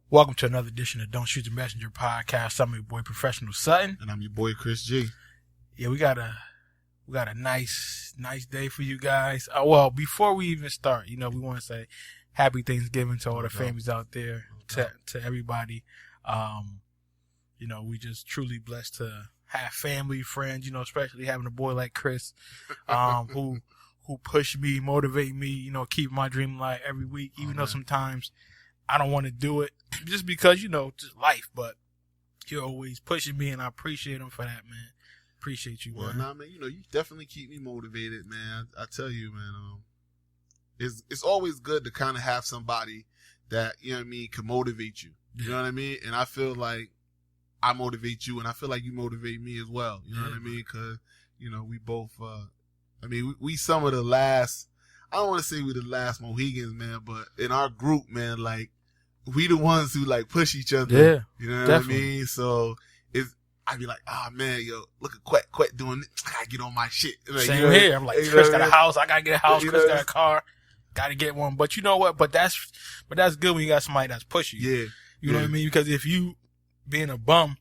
Welcome to another edition of Don't Shoot the Messenger podcast. I'm your boy Professional Sutton. And I'm your boy Chris G. Yeah, we got a nice day for you guys. Well, before we even start, we want to say happy Thanksgiving to all the families out there, to everybody. We just truly blessed to have family, friends, especially having a boy like Chris, who push me, motivate me, keep my dream alive every week, even though sometimes I don't want to do it just because, just life, but you're always pushing me and I appreciate him for that, man. Appreciate you, man. Well, man, you definitely keep me motivated, man. I tell you, man, it's always good to kind of have somebody that, can motivate you. You know what I mean? And I feel like I motivate you and I feel like you motivate me as well. You know what I mean? Cause, we both, we some of the last, I don't want to say we're the last Mohegans, man, but in our group, man, like, we the ones who like push each other. Yeah. You know definitely. what I mean? So I'd be like, oh man, look at Quet doing it. I gotta get on my shit. Like, Same here. I'm like, Chris got a house. I gotta get a house. Chris got a car. Gotta get one. But you know what? But that's good when you got somebody that's pushing you. Yeah. You know what I mean? Because if you being a bum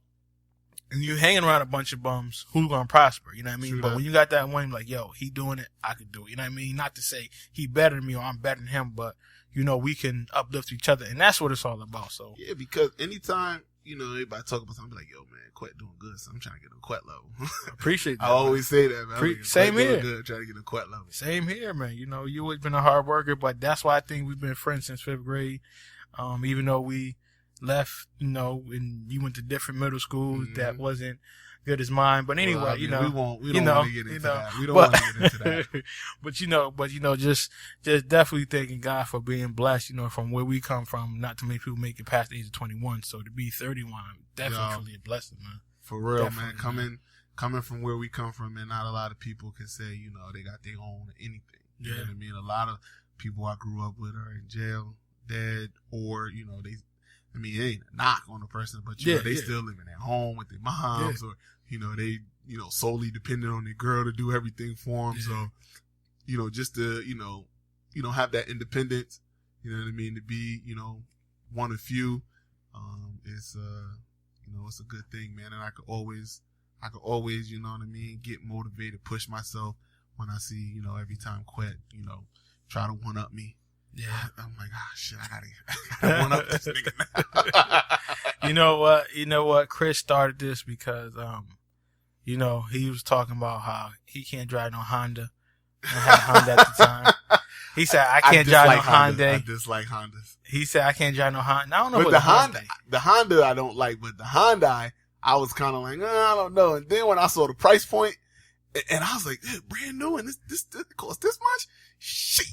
and you hanging around a bunch of bums, who's gonna prosper? You know what I mean? True but that. when you got that one, like, yo, he doing it, I could do it. You know what I mean? Not to say he better than me or I'm better than him, but we can uplift each other, and that's what it's all about. So yeah, because anytime everybody talk about something, I'm like, yo, man, Quet doing good, so I'm trying to get a Quet level. Appreciate that. I always say that, man. Same here. Good, trying to get a Quet level. Same here, man. You always been a hard worker, but that's why I think we've been friends since 5th grade. Even though we left, and you went to different middle schools that wasn't good as mine. But anyway, we don't want to get into that. We don't want to get into that. but just definitely thanking God for being blessed, from where we come from. Not too many people make it past the age of 21. So to be 31, definitely a blessing, man. For real, Definitely, man. Coming from where we come from, man, not a lot of people can say, they got their own anything. You know what I mean? A lot of people I grew up with are in jail, dead, or, it ain't a knock on the person, but they still living at home with their moms, or they solely dependent on their girl to do everything for them. So just to have that independence, to be one of few, it's it's a good thing, man. And I could always get motivated, push myself when I see every time Quet try to one up me. Yeah, I'm like, shit, I gotta one up this nigga now. You know what? Chris started this because, he was talking about how he can't drive no Honda. I had a Honda at the time. He said, I can't drive no Honda. I dislike Hondas. He said, I can't drive no Honda. I don't know but what the Honda I don't like, but the Hyundai, I was kind of like, I don't know. And then when I saw the price point, and I was like, brand new, and this costs this much? Shit.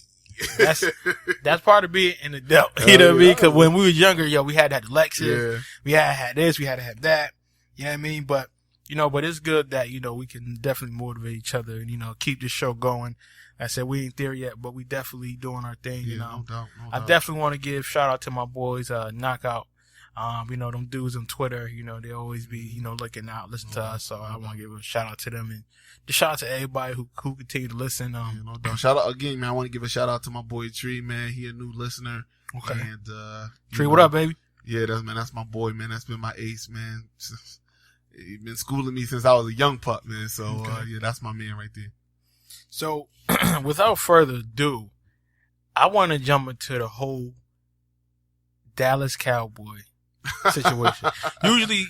That's part of being an adult. You know what I mean? Because when we were younger, we had to have the Lexus. Yeah. We had to have this. We had to have that. You know what I mean? But, but it's good that, we can definitely motivate each other and, keep this show going. I said, we ain't there yet, but we definitely doing our thing. Yeah, no doubt. I definitely want to give shout out to my boys, Knockout. Them dudes on Twitter, they always be, looking out, listen to us. So I want to give a shout out to them and just shout out to everybody who continue to listen. No doubt. Shout out again, man. I want to give a shout out to my boy Tree, man. He a new listener. Okay. And, Tree, what up, baby? Yeah, that's my boy, man. That's been my ace, man. He been schooling me since I was a young pup, man. So, that's my man right there. So, without further ado, I want to jump into the whole Dallas Cowboy situation. Usually,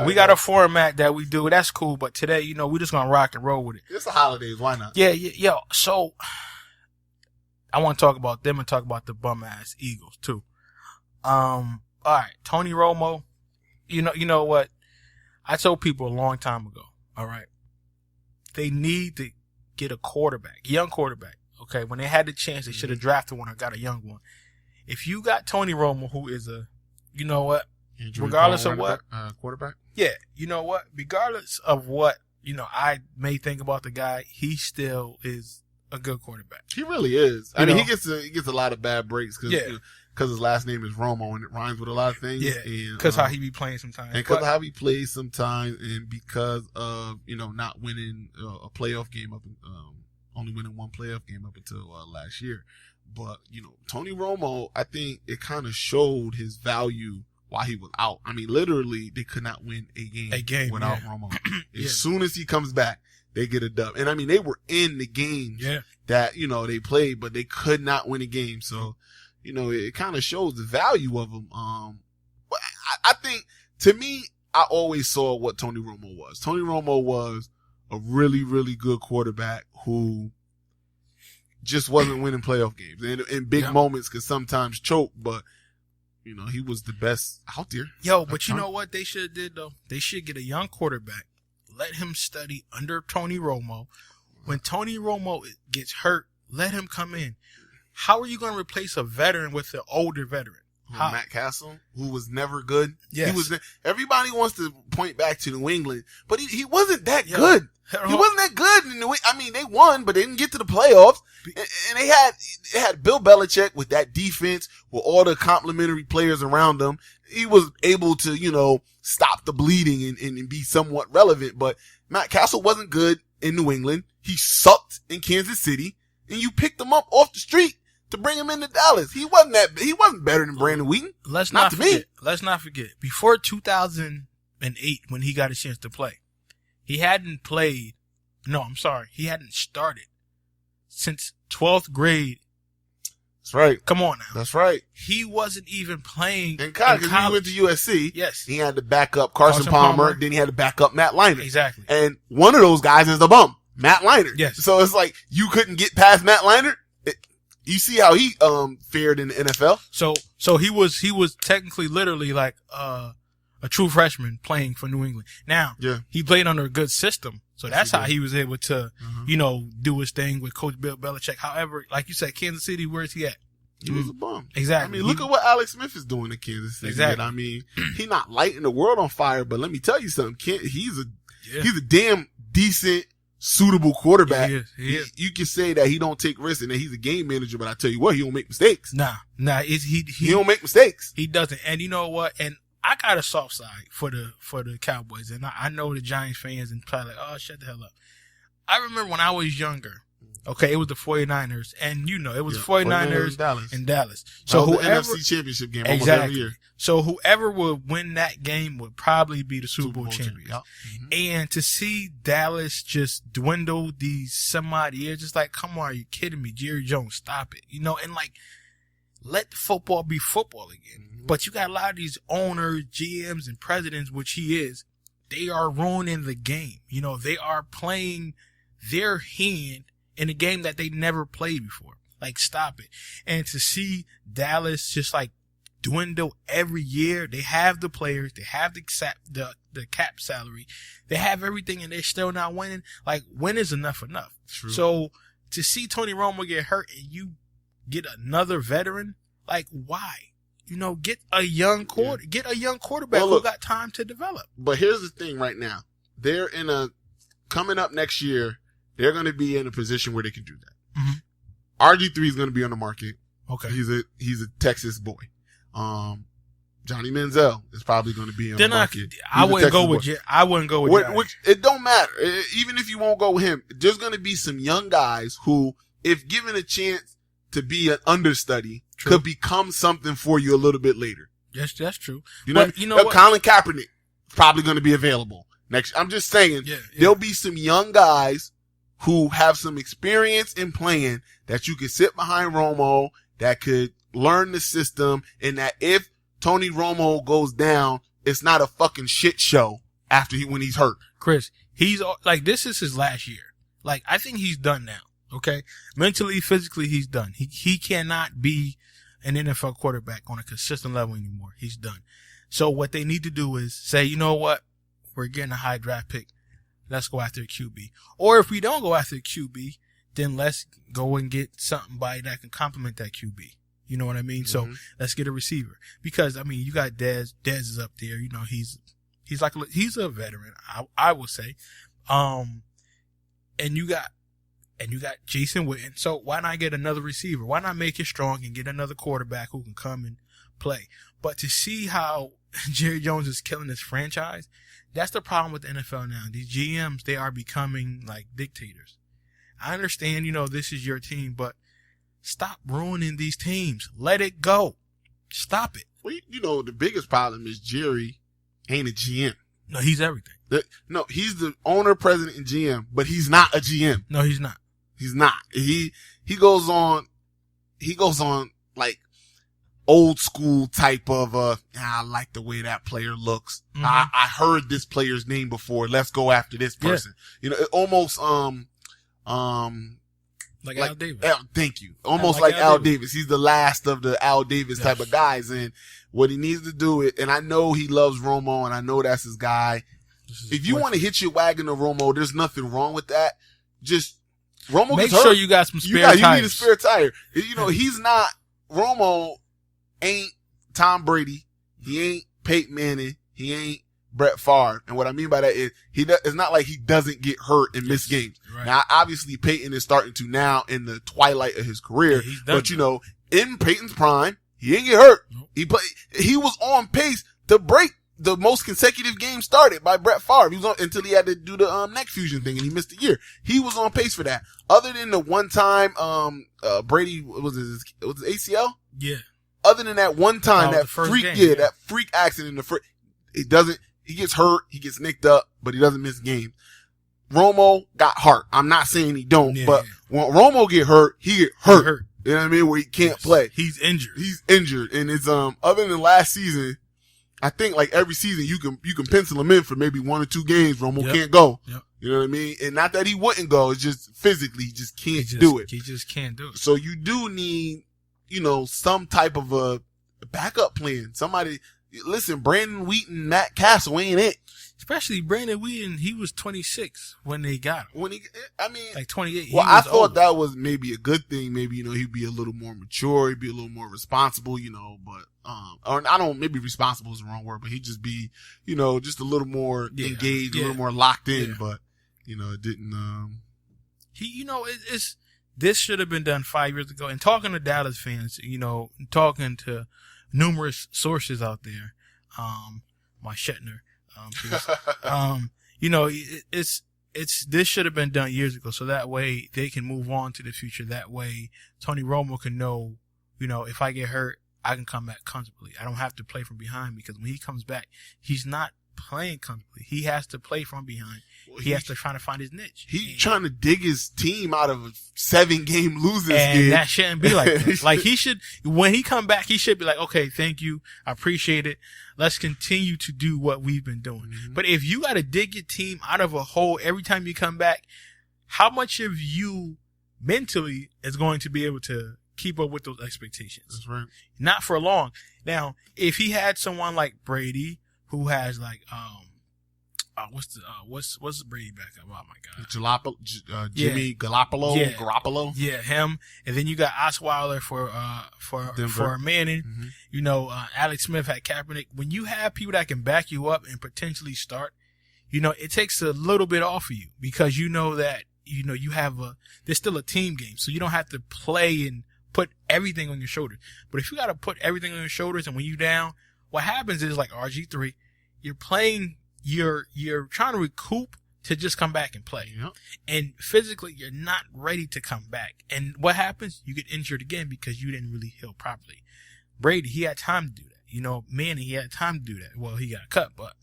we got a format that we do. That's cool. But today, we just going to rock and roll with it. It's the holidays. Why not? Yeah. So, I want to talk about them and talk about the bum-ass Eagles, too. All right. Tony Romo, you know what? I told people a long time ago, all right? They need to get a young quarterback, okay? When they had the chance, they should have drafted one or got a young one. If you got Tony Romo, who is regardless of what, quarterback? Yeah, you know what? Regardless of what, I may think about the guy, he still is a good quarterback. He really is. I mean, he gets a lot of bad breaks because his last name is Romo and it rhymes with a lot of things. Yeah, because how he be playing sometimes. And because of how he plays sometimes, and because of, not winning a playoff game only winning one playoff game up until last year. But, Tony Romo, I think it kind of showed his value while he was out. I mean, literally, they could not win a game without Romo. As soon as he comes back, they get a dub. And I mean, they were in the games that, you know, they played, but they could not win a game. So, you know, it kind of shows the value of them. I think, to me, I always saw what Tony Romo was. Tony Romo was a really, really good quarterback who just wasn't winning playoff games. And in big moments could sometimes choke, but, you know, he was the best out there. Yo, but you know what they should have did, though? They should get a young quarterback, let him study under Tony Romo. When Tony Romo gets hurt, let him come in. How are you going to replace a veteran with an older veteran? Matt Castle, who was never good. Yes. He was. Everybody wants to point back to New England, but he wasn't that good. He wasn't that good in New England. I mean, they won, but they didn't get to the playoffs. And they had Bill Belichick with that defense, with all the complimentary players around him. He was able to, you know, stop the bleeding and be somewhat relevant. But Matt Castle wasn't good in New England. He sucked in Kansas City, and you picked him up off the street to bring him into Dallas. He wasn't better than Brandon Wheaton. Let's not forget. Before 2008, when he got a chance to play, he hadn't started since 12th grade. That's right. Come on now. That's right. He wasn't even playing in college. Because he went to USC. Yes. He had to back up Carson Palmer. Then he had to back up Matt Leinart. Exactly. And one of those guys is the bum, Matt Leinart. Yes. So it's like, you couldn't get past Matt Leinart. You see how he fared in the NFL. So he was technically literally like a true freshman playing for New England. Now he played under a good system, so that's how he was able to you know, do his thing with Coach Bill Belichick. However, like you said, Kansas City, where's he at? He was a bum. Exactly. I mean, look at what Alex Smith is doing in Kansas City. Exactly. I mean, he's not lighting the world on fire, but let me tell you something. He's a damn decent, suitable quarterback. He is. You can say that he don't take risks and that he's a game manager, but I tell you what, he don't make mistakes. Nah. He don't make mistakes. He doesn't. And you know what? And I got a soft side for the Cowboys, and I know the Giants fans and probably like, oh, shut the hell up. I remember when I was younger. Okay, it was the 49ers, and you know, it was the 49ers in Dallas. So whoever, the NFC Championship game almost every year. So whoever would win that game would probably be the Super Bowl champions. Yep. And to see Dallas just dwindle these some odd years, just like, come on, are you kidding me? Jerry Jones, stop it. You know, and like, let the football be football again. But you got a lot of these owners, GMs, and presidents, which he is, they are ruining the game. You know, they are playing their hand in a game that they never played before. Like, stop it. And to see Dallas just like dwindle every year, they have the players, they have the cap salary, they have everything, and they're still not winning. Like, when is enough? True. So to see Tony Romo get hurt and you get another veteran, like, why? You know, get a young quarterback who got time to develop. But here's the thing right now. They're coming up next year, they're going to be in a position where they can do that. RG3 is going to be on the market. Okay. He's a Texas boy. Johnny Manziel is probably going to be on the market. I wouldn't go with Johnny. Which it don't matter. Even if you won't go with him, there's going to be some young guys who, if given a chance to be an understudy, could become something for you a little bit later. Yes, that's true. You know what? Colin Kaepernick is probably going to be available next. I'm just saying, there'll be some young guys who have some experience in playing that you could sit behind Romo, that could learn the system, and that if Tony Romo goes down, it's not a fucking shit show when he's hurt. Chris, he's like, this is his last year. Like, I think he's done now. Okay. Mentally, physically, he's done. He cannot be an NFL quarterback on a consistent level anymore. He's done. So what they need to do is say, you know what? We're getting a high draft pick. Let's go after a QB. Or if we don't go after a QB, then let's go and get somebody that can complement that QB. You know what I mean? So let's get a receiver. Because, I mean, you got Dez. Dez is up there. You know, he's a veteran, I would say. And you got Jason Witten. So why not get another receiver? Why not make it strong and get another quarterback who can come and play? But to see how Jerry Jones is killing this franchise, that's the problem with the NFL now. These GMs, they are becoming like dictators. I understand, you know, this is your team, but stop ruining these teams. Let it go. Stop it. Well, you know, the biggest problem is Jerry ain't a GM. No, he's everything. No, he's the owner, president, and GM, but he's not a GM. No, he's not. He's not. He goes on like old school type of, I like the way that player looks. Mm-hmm. I heard this player's name before. Let's go after this person. Yeah. You know, it almost, like Al Davis. Thank you. Almost like Al Davis. He's the last of the Al Davis type of guys. And what he needs to do it, and I know he loves Romo, and I know that's his guy. If you want to hit your wagon to Romo, there's nothing wrong with that. Just Romo make gets hurt. Sure you got some spare tires. You need a spare tire. You know, he's not, Romo ain't Tom Brady. He ain't Peyton Manning. He ain't Brett Favre. And what I mean by that is it's not like he doesn't get hurt and miss games. Right. Now, obviously Peyton is starting to now in the twilight of his career, but you know, in Peyton's prime, he didn't get hurt. Nope. He was on pace to break the most consecutive games started by Brett Favre. He was on until he had to do the neck fusion thing and he missed a year. He was on pace for that. Other than the one time Brady was his ACL? Yeah. Other than that one time, that freak accident in the first, he gets hurt, he gets nicked up, but he doesn't miss games. Romo got hurt. I'm not saying he don't, but when Romo get hurt, he get hurt. You know what I mean? Where he can't play. He's injured. And it's, other than last season, I think like every season you can pencil him in for maybe 1 or 2 games. Romo can't go. Yep. You know what I mean? And not that he wouldn't go. It's just physically, he just can't do it. He just can't do it. So you do need, you know, some type of a backup plan. Somebody, listen, Brandon Wheaton, Matt Castle ain't it. Especially Brandon Wheaton, he was 26 when they got him. Like 28. Well, I thought that was maybe a good thing. Maybe, you know, he'd be a little more mature. He'd be a little more responsible, you know, but, or maybe responsible is the wrong word, but he'd just be, you know, just a little more engaged, a little more locked in, but, you know, it didn't, you know, this should have been done 5 years ago. And talking to Dallas fans, you know, talking to numerous sources out there, my Shetner, you know, this should have been done years ago. So that way they can move on to the future. That way Tony Romo can know, you know, if I get hurt, I can come back comfortably. I don't have to play from behind because when he comes back, he's not playing comfortably. He has to play from behind. Well, he has to try to find his niche. He's trying to dig his team out of a 7-game losing and skid. That shouldn't be like that. Like he should, when he come back, he should be like, okay, thank you. I appreciate it. Let's continue to do what we've been doing. Mm-hmm. But if you got to dig your team out of a hole every time you come back, how much of you mentally is going to be able to keep up with those expectations? That's right. Not for long. Now, if he had someone like Brady who has like, what's Brady backup? Oh my God. Jimmy Garoppolo. Yeah. Garoppolo. Yeah, him. And then you got Osweiler for Manning. Mm-hmm. You know, Alex Smith had Kaepernick. When you have people that can back you up and potentially start, you know, it takes a little bit off of you because you know that, you know, there's still a team game. So you don't have to play and put everything on your shoulders. But if you got to put everything on your shoulders and when you down, what happens is like RG3, you're playing, you're trying to recoup to just come back and play. Yep. And physically, you're not ready to come back. And what happens? You get injured again because you didn't really heal properly. Brady, he had time to do that. You know, Manning, he had time to do that. Well, he got cut, but,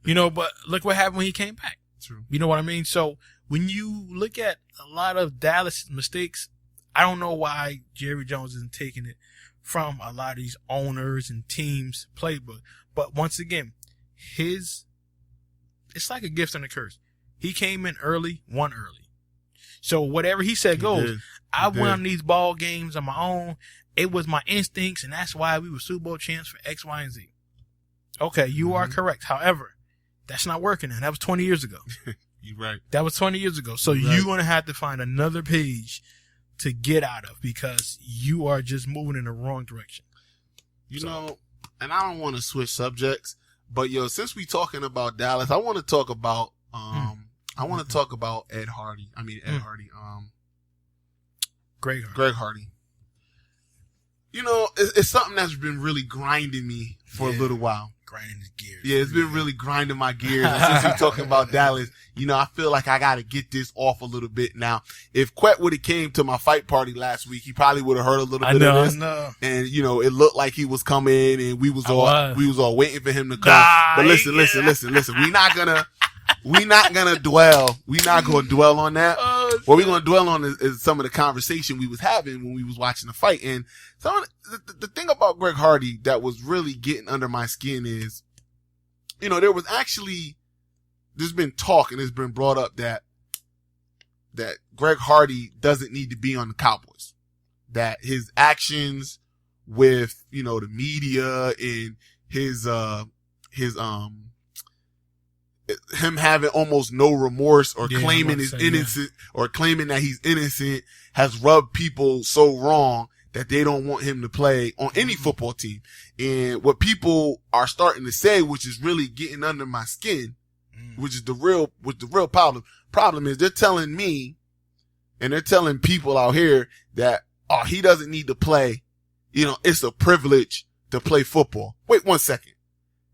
you know, but look what happened when he came back. True. You know what I mean? So when you look at a lot of Dallas mistakes, I don't know why Jerry Jones isn't taking it from a lot of these owners and teams' playbook. But once again, it's like a gift and a curse. He came in early, won early. So whatever he said goes. I won these ball games on my own. It was my instincts, and that's why we were Super Bowl champs for X, Y, and Z. Okay, you are correct. However, that's not working now. That was 20 years ago. You're right. That was 20 years ago. So you're going to have to find another page to get out of because you are just moving in the wrong direction. You know, and I don't want to switch subjects, but since we talking about Dallas, I want to talk about talk about Ed Hardy. I mean Ed Hardy. Greg Hardy. you know, it's something that's been really grinding me for a little while. Grinding his gears. Yeah, it's been really grinding my gears. And since we're talking about Dallas, you know, I feel like I got to get this off a little bit now. If Quet would have came to my fight party last week, he probably would have heard a little bit of this. I know. And, you know, it looked like he was coming and we was all waiting for him to come. But listen. We're not gonna dwell on that. What we're gonna dwell on is some of the conversation we was having when we was watching the fight. And some of the thing about Greg Hardy that was really getting under my skin is, you know, there's been talk and it's been brought up that Greg Hardy doesn't need to be on the Cowboys. That his actions with, you know, the media and him having almost no remorse or claiming his innocent or claiming that he's innocent has rubbed people so wrong that they don't want him to play on any football team. And what people are starting to say, which is really getting under my skin, which is the real problem is they're telling me and they're telling people out here that, oh, he doesn't need to play. You know, it's a privilege to play football. Wait 1 second.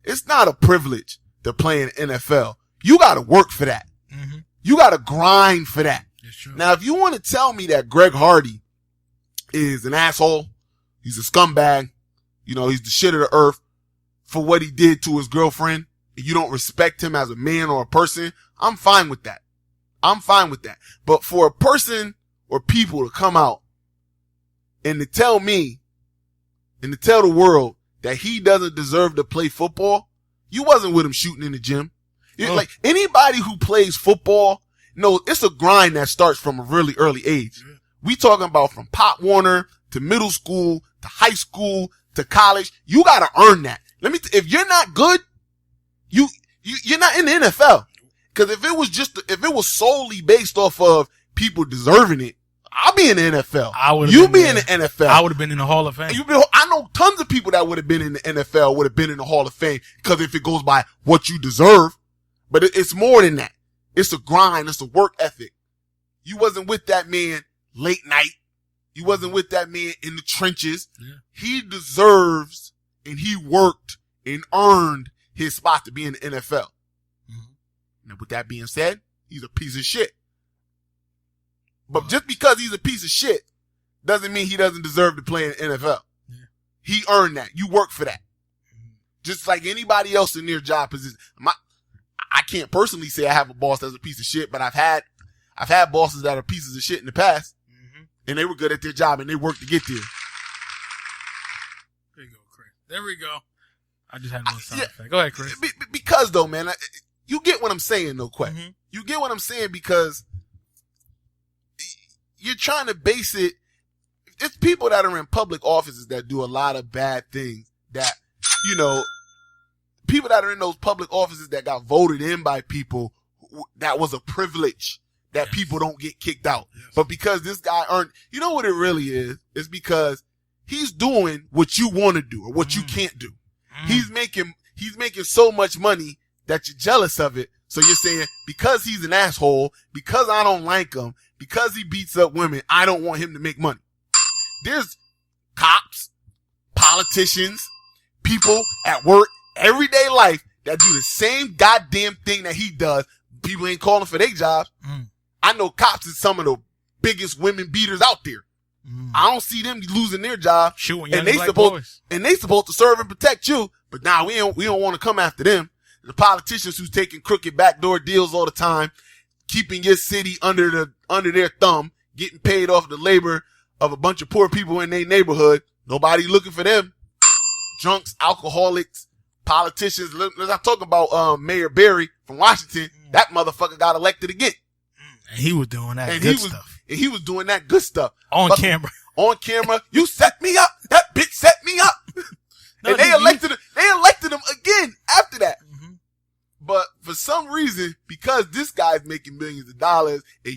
It's not a privilege to play in NFL. You got to work for that. Mm-hmm. You got to grind for that. Now, if you want to tell me that Greg Hardy is an asshole, he's a scumbag, you know, he's the shit of the earth for what he did to his girlfriend, and you don't respect him as a man or a person, I'm fine with that. But for a person or people to come out and to tell me and to tell the world that he doesn't deserve to play football, you wasn't with him shooting in the gym. Like anybody who plays football knows it's a grind that starts from a really early age. Yeah. We talking about from Pop Warner to middle school to high school to college. You got to earn that. If you're not good, you're not in the NFL. Cause if it was solely based off of people deserving it, I'll be in the NFL. You be in the NFL. I would have been in the Hall of Fame. I know tons of people that would have been in the NFL, would have been in the Hall of Fame, because if it goes by what you deserve, but it's more than that. It's a grind. It's a work ethic. You wasn't with that man late night. You wasn't with that man in the trenches. Yeah. He deserves, and he worked and earned his spot to be in the NFL. Mm-hmm. Now, with that being said, he's a piece of shit. But just because he's a piece of shit doesn't mean he doesn't deserve to play in the NFL. Yeah. He earned that. You work for that. Mm-hmm. Just like anybody else in their job position. I can't personally say I have a boss that's a piece of shit, but I've had bosses that are pieces of shit in the past, mm-hmm. and they were good at their job and they worked to get there. There you go, Chris. There we go. I just had one sound effect. Go ahead, Chris. Because though, man, you get what I'm saying, though, Quet. Mm-hmm. You get what I'm saying, because you're trying to base it. It's people that are in public offices that do a lot of bad things that, you know, people that are in those public offices that got voted in by people, that was a privilege that people don't get kicked out. Yes. But because this guy earned, you know what it really is? It's because he's doing what you want to do or what you can't do. He's making so much money that you're jealous of it. So you're saying, because he's an asshole, because I don't like him, because he beats up women, I don't want him to make money. There's cops, politicians, people at work, everyday life that do the same goddamn thing that he does. People ain't calling for their jobs. I know cops is some of the biggest women beaters out there. I don't see them losing their job. And they supposed to serve and protect you. But now we don't want to come after them. The politicians who's taking crooked backdoor deals all the time, keeping your city under their thumb, getting paid off the labor of a bunch of poor people in their neighborhood. Nobody looking for them. Drunks, alcoholics, politicians. Let's not talk about Mayor Barry from Washington. That motherfucker got elected again. And he was doing that good stuff. And he was doing that good stuff. On camera. You set me up. That bitch set me up. No, and they elected him again after that. Mm-hmm. But for some reason, because this guy's making millions of dollars, and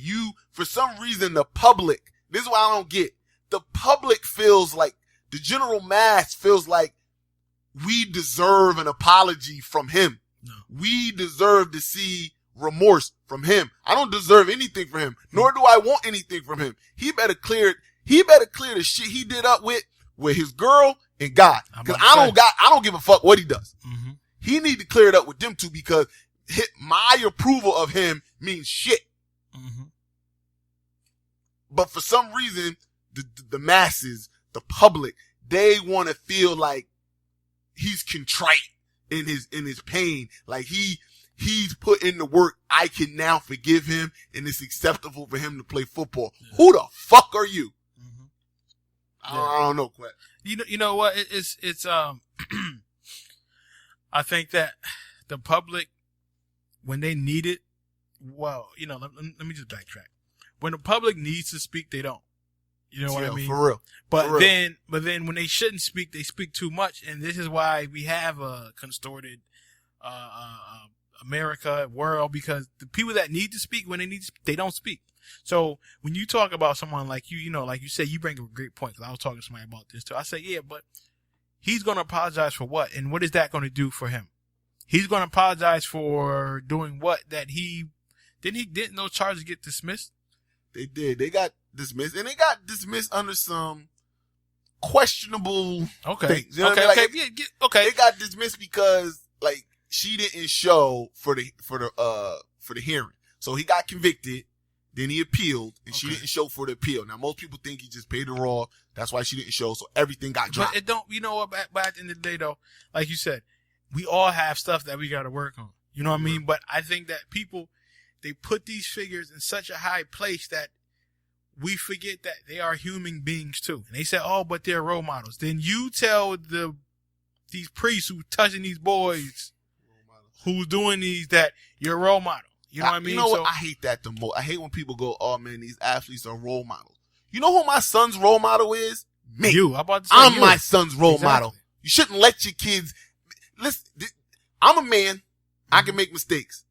for some reason, the public, this is what I don't get. The public feels like, the general mass feels like we deserve an apology from him. No. We deserve to see remorse from him. I don't deserve anything from him, nor do I want anything from him. He better clear the shit he did up with with his girl and God. Cause I don't give a fuck what he does. Mm-hmm. He need to clear it up with them two because my approval of him means shit. Mm-hmm. But for some reason, the masses, the public, they want to feel like he's contrite in his pain. Like he's put in the work. I can now forgive him and it's acceptable for him to play football. Yeah. Who the fuck are you? Mm-hmm. I don't know, Quet. You know what? It's I think that the public, when they need it, well, let me just backtrack. When the public needs to speak, they don't. You know what I mean? For real. But then when they shouldn't speak, they speak too much, and this is why we have a contorted America world, because the people that need to speak, when they need to speak, they don't speak. So when you talk about someone like you, like you said, you bring up a great point, because I was talking to somebody about this too. I say, yeah, but he's going to apologize for what? And what is that going to do for him? He's going to apologize for doing what? That didn't those charges get dismissed? They did. They got dismissed, and they got dismissed under some questionable things. You know what I mean? Okay. They got dismissed because like she didn't show for the hearing. So he got convicted, then he appealed, and she didn't show for the appeal. Now most people think he just paid her off. That's why she didn't show. So everything got dropped. But it don't. You know what? But at the end of the day, though, like you said, we all have stuff that we got to work on. You know what I mean? But I think that people, they put these figures in such a high place that we forget that they are human beings too. And they say, oh, but they're role models. Then you tell these priests who touching these boys, who's doing these, that you're a role model. You know what I mean? You know what? I hate that the most. I hate when people go, oh man, these athletes are role models. You know who my son's role model is? Me. You. I'm about to say I'm you. my son's role model. You shouldn't let your kids, listen, I'm a man. Mm-hmm. I can make mistakes.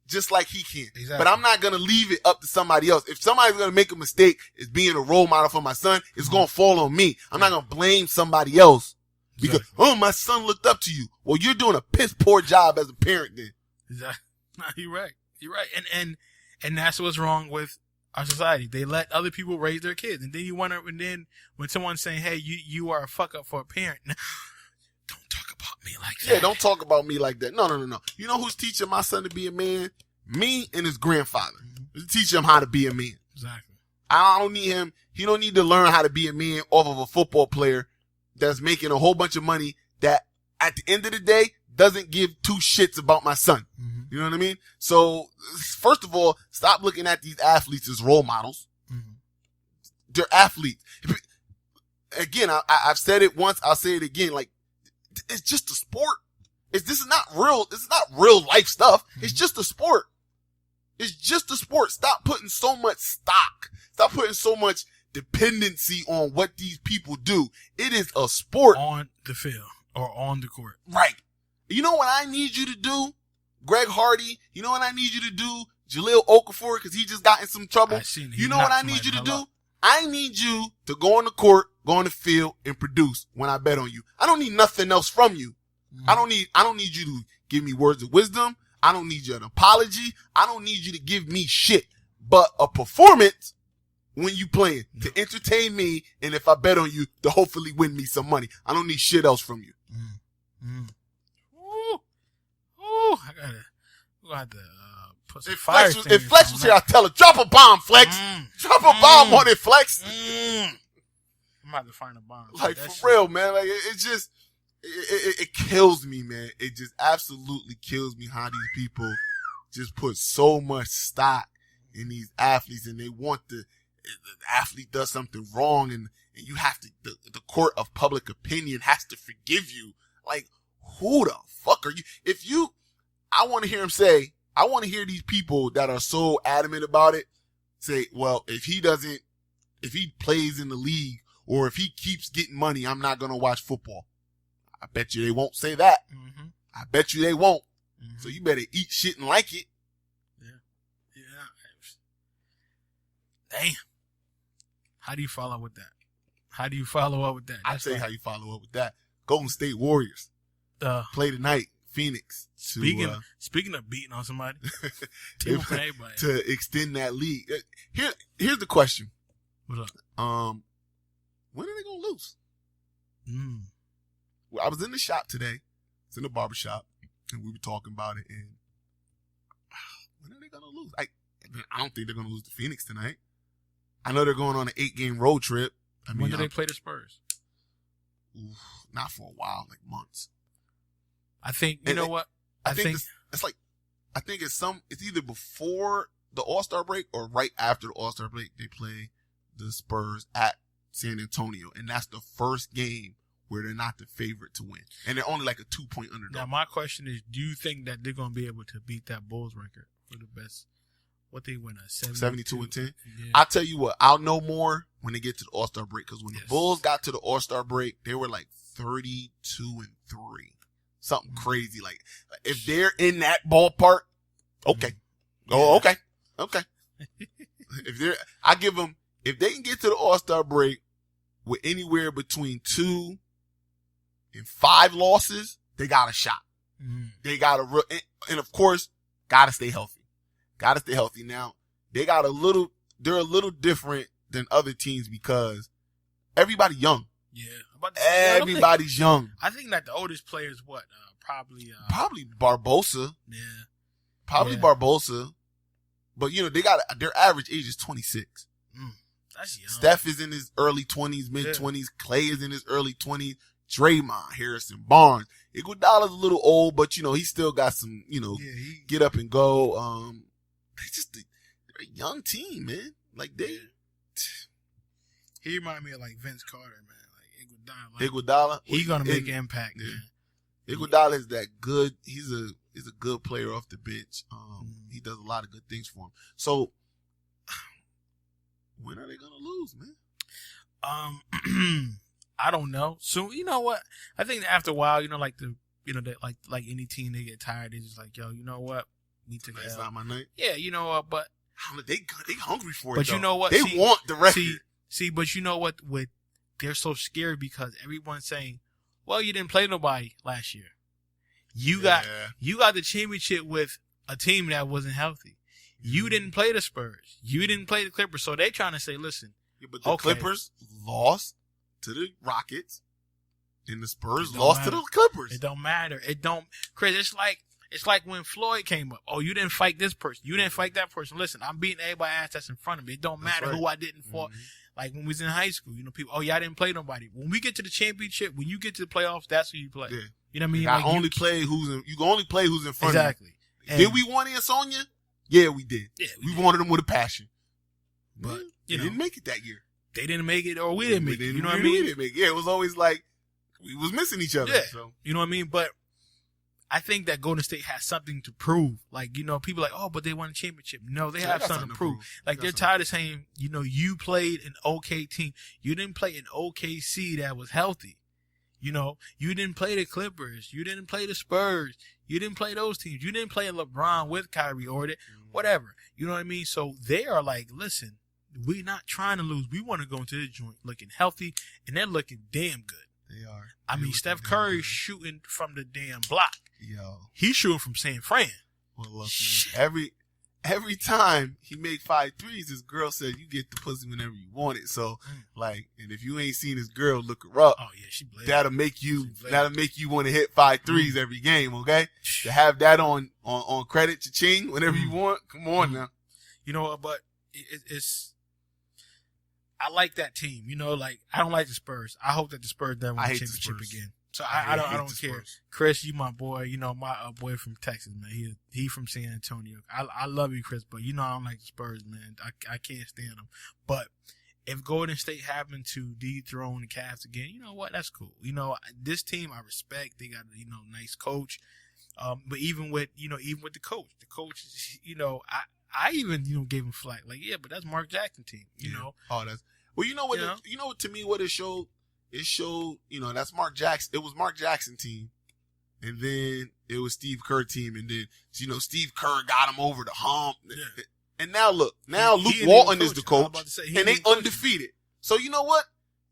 Just like he can. Exactly. But I'm not going to leave it up to somebody else. If somebody's going to make a mistake as being a role model for my son, it's going to fall on me. I'm not going to blame somebody else because, my son looked up to you. Well, you're doing a piss poor job as a parent then. Exactly. No, you're right. You're right. And that's what's wrong with our society. They let other people raise their kids. And then you wonder, and then when someone's saying, hey, you are a fuck up for a parent. Don't talk about me like that. Yeah, don't talk about me like that. No. You know who's teaching my son to be a man? Me and his grandfather. Mm-hmm. Teach him how to be a man. Exactly. I don't need him. He don't need to learn how to be a man off of a football player that's making a whole bunch of money that at the end of the day doesn't give two shits about my son. Mm-hmm. You know what I mean? So first of all, stop looking at these athletes as role models. Mm-hmm. They're athletes. Again, I've said it once. I'll say it again. Like, it's just a sport. This is not real life stuff. Mm-hmm. It's just a sport. It's just a sport. Stop putting so much stock. Stop putting so much dependency on what these people do. It is a sport. On the field or on the court. Right. You know what I need you to do? Greg Hardy. You know what I need you to do? Jaleel Okafor, because he just got in some trouble. You know what I need you to do? I need you to go on the court, go on the field, and produce when I bet on you. I don't need nothing else from you. Mm-hmm. I don't need you to give me words of wisdom. I don't need you an apology. I don't need you to give me shit, but a performance when you playing to entertain me. And if I bet on you, to hopefully win me some money. I don't need shit else from you. Mm-hmm. Ooh, I got to put some fire. If Flex was here, I'd tell her, drop a bomb, Flex. Drop a bomb on it, Flex. I'm about to find a bomb. Like, for real, man. Like, it's just, it kills me, man. It just absolutely kills me how these people just put so much stock in these athletes, and they want the athlete does something wrong, and you have to, the court of public opinion has to forgive you. Like, who the fuck are you? I want to hear him say, I want to hear these people that are so adamant about it say, well, if he plays in the league or if he keeps getting money, I'm not going to watch football. I bet you they won't say that. Mm-hmm. I bet you they won't. Mm-hmm. So you better eat shit and like it. Yeah. Damn. How do you follow up with that? I'll tell you how you follow up with that. Golden State Warriors. Play tonight. Phoenix. Speaking of beating on somebody. To extend that lead. Here's the question. What's up? When are they going to lose? Well, I was in the shop today. It's in the barber shop, and we were talking about it. And when are they gonna lose? I don't think they're gonna lose to Phoenix tonight. I know they're going on an 8-game road trip. When do they play the Spurs? Not for a while, like months. I think what? I think it's either before the All-Star break or right after the All-Star break. They play the Spurs at San Antonio, and that's the first game where they're not the favorite to win, and they're only like a 2-point underdog. Now, my question is, do you think that they're going to be able to beat that Bulls record for the best? What they win, 72-10? Yeah. I'll tell you what, I'll know more when they get to the All-Star break, because when the Bulls got to the All-Star break, they were like 32-3. Something crazy. Like, if they're in that ballpark, okay. Oh, okay. Okay. If they can get to the All-Star break with anywhere between 2 and 5 losses, they got a shot. They got and of course, gotta stay healthy. Gotta stay healthy. Now, they're a little different than other teams because everybody young. Yeah. Everybody's young. I think that the oldest player is what? Probably Barbosa. Yeah. Probably Barbosa. But, they got their average age is 26. That's young. Steph is in his early 20s, mid-20s. Clay is in his early 20s. Draymond, Harrison Barnes. Iguodala's a little old, but, he still got some, get up and go. They're a young team, man. Like, He reminded me of, like, Vince Carter, man. Like, Iguodala. He's going to make an impact, man. Iguodala is that good. He's a good player off the bench. He does a lot of good things for him. So, when are they going to lose, man? I don't know. So, you know what? I think after a while, like any team, they get tired. They're just like, yo, you know what? We took That's not my night. Yeah, you know what? But they hungry for it. But you know what? They want the record. But you know what? They're so scared because everyone's saying, well, you didn't play nobody last year. You got the championship with a team that wasn't healthy. You didn't play the Spurs. You didn't play the Clippers. So they're trying to say, listen. Yeah, but the Clippers lost to the Rockets, and the Spurs lost to the Clippers. It don't matter. Chris, it's like when Floyd came up. Oh, you didn't fight this person. You didn't fight that person. Listen, I'm beating everybody ass that's in front of me. It don't matter who I didn't fight. Like when we was in high school, people, oh, y'all didn't play nobody. When we get to the championship, when you get to the playoffs, that's who you play. Yeah. You know what I mean? You can only play who's in front exactly. of you. Did we want Sonya? Yeah, we did. Yeah, we wanted them with a passion. But they didn't make it that year. They didn't make it, or we didn't make it. You know what I mean? We didn't make it. Yeah, it was always like we was missing each other. Yeah. So. You know what I mean? But I think that Golden State has something to prove. Like, people are like, oh, but they won a championship. No, they have something to prove. Like, they're tired of saying, you played an okay team. You didn't play an OKC that was healthy. You didn't play the Clippers. You didn't play the Spurs. You didn't play those teams. You didn't play LeBron with Kyrie or whatever. You know what I mean? So they are like, listen, we're not trying to lose. We want to go into the joint looking healthy, and they're looking damn good. They are. I mean, Steph Curry's shooting from the damn block. Yo. He's shooting from San Fran. Well, look, man, every time he make 5 threes, his girl said, you get the pussy whenever you want it. So, and if you ain't seen his girl, look her up. Oh, yeah, she blazed. That'll make you want to hit 5 threes every game, okay? To have that on credit, cha-ching, whenever you want. Come on now. You know what, but I like that team. I don't like the Spurs. I hope that the Spurs never win the championship again. So I don't care. Chris, you my boy. My boy from Texas, man. He from San Antonio. I love you, Chris, but I don't like the Spurs, man. I can't stand them. But if Golden State happen to dethrone the Cavs again, you know what? That's cool. This team I respect. They got nice coach. But even with the coach, I even gave him flack. Like, yeah, but that's Mark Jackson team. You know. Oh, that's well. You know what? To me, what it showed. It showed, that's Mark Jackson. It was Mark Jackson team, and then it was Steve Kerr team, and then Steve Kerr got him over the hump. Yeah. And now look, Luke Walton is the coach, and they undefeated. So you know what?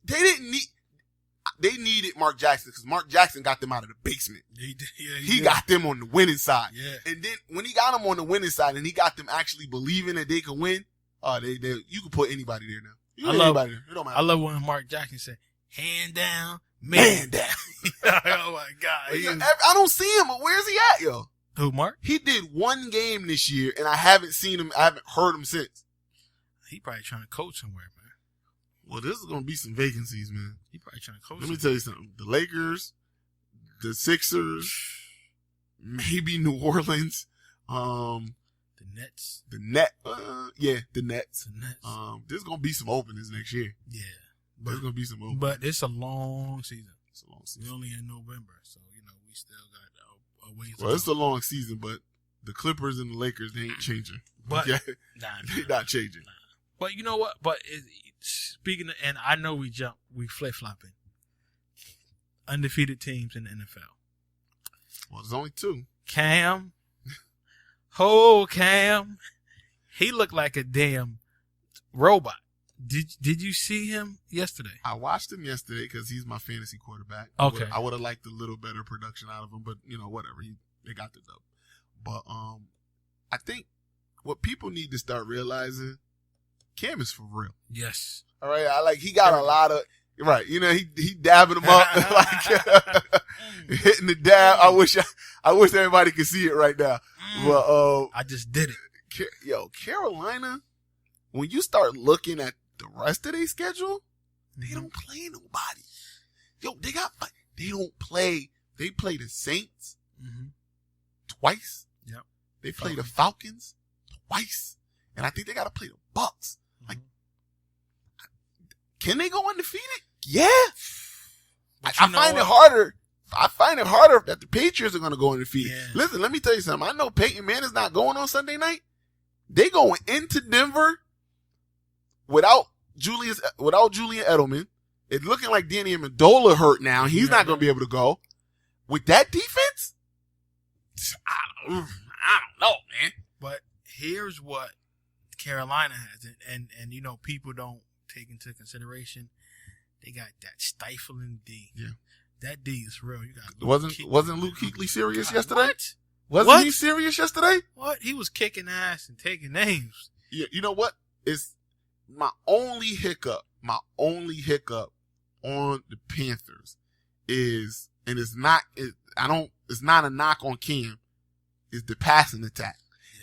They needed Mark Jackson because Mark Jackson got them out of the basement. He got them on the winning side. Yeah. And then when he got them on the winning side, and he got them actually believing that they could win, you could put anybody there now. It don't matter. I love when Mark Jackson said, hand down, man down. Oh my God. I don't see him. Where's he at, yo? Who, Mark? He did one game this year, and I haven't seen him. I haven't heard him since. He probably trying to coach somewhere, man. Well, this is going to be some vacancies, man. He probably trying to coach. Let me tell you something. The Lakers, the Sixers, maybe New Orleans, the Nets. the Nets. The Nets. The Nets. There's going to be some openings next year. Yeah. There's going to be some openings. But it's a long season. It's a long season. We're only in November, so, we still got a ways to Well, go. it's a long season, but the Clippers and the Lakers, they ain't changing. But, okay? They're not changing. Nah. But you know what? But speaking of, and I know we flip-flopping. Undefeated teams in the NFL. Well, there's only two. Cam. Cam. He looked like a damn robot. Did you see him yesterday? I watched him yesterday because he's my fantasy quarterback. Okay. I would have liked a little better production out of him, but whatever. They got the dub. But I think what people need to start realizing, Cam is for real. Yes. All right. He got a lot of right. He dabbing them up like hitting the dab. I wish everybody could see it right now. But I just did it. Carolina, when you start looking at the rest of their schedule, they don't play nobody. They don't play. They play the Saints twice. Yep. They play the Falcons twice. And I think they got to play the Bucks. Can they go undefeated? Yeah. I find it harder. I find it harder that the Patriots are going to go undefeated. Yeah. Listen, let me tell you something. I know Peyton Manning is not going on Sunday night. They going into Denver without Julian Edelman. It's looking like Danny Amendola hurt now. He's not going to be able to go. With that defense, I don't know, man. But here's what Carolina has, and people don't take into consideration. They got that stifling D. Yeah, that D is real. You got wasn't Luke Kuechly serious yesterday? What? Wasn't he serious yesterday? What? He was kicking ass and taking names. Yeah, you know what? It's my only hiccup on the Panthers is, and it's not a knock on Cam, is the passing attack.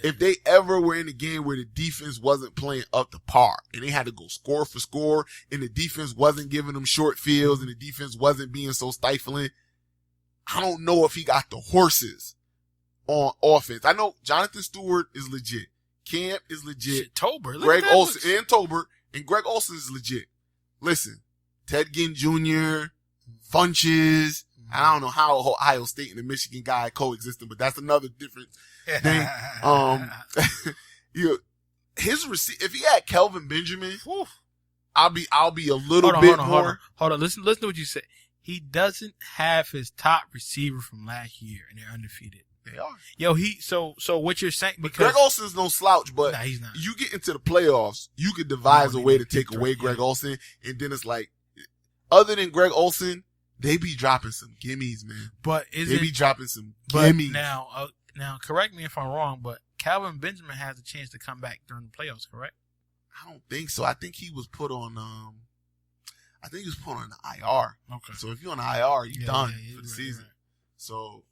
Yeah. If they ever were in a game where the defense wasn't playing up to par and they had to go score for score and the defense wasn't giving them short fields and the defense wasn't being so stifling, I don't know if he got the horses on offense. I know Jonathan Stewart is legit. Cam is legit. Tober. Greg Olsen and Tober. And Greg Olsen is legit. Listen, Ted Ginn Jr., Funches. I don't know how Ohio State and the Michigan guy coexisting, but that's another different thing. If he had Kelvin Benjamin, I'll be a little bit more. Hold on. Listen to what you said. He doesn't have his top receiver from last year, and they're undefeated. They are. Yo, so what you're saying, because Greg Olsen's no slouch, but he's not. You get into the playoffs, you could devise a way to take away Greg Olsen, and then it's like, other than Greg Olsen, they be dropping some gimmies, man. But they be dropping some gimmies. Now, correct me if I'm wrong, but Calvin Benjamin has a chance to come back during the playoffs, correct? I don't think so. I think he was put on. The IR. Okay. So if you're on the IR, you're done for the season. Right. So,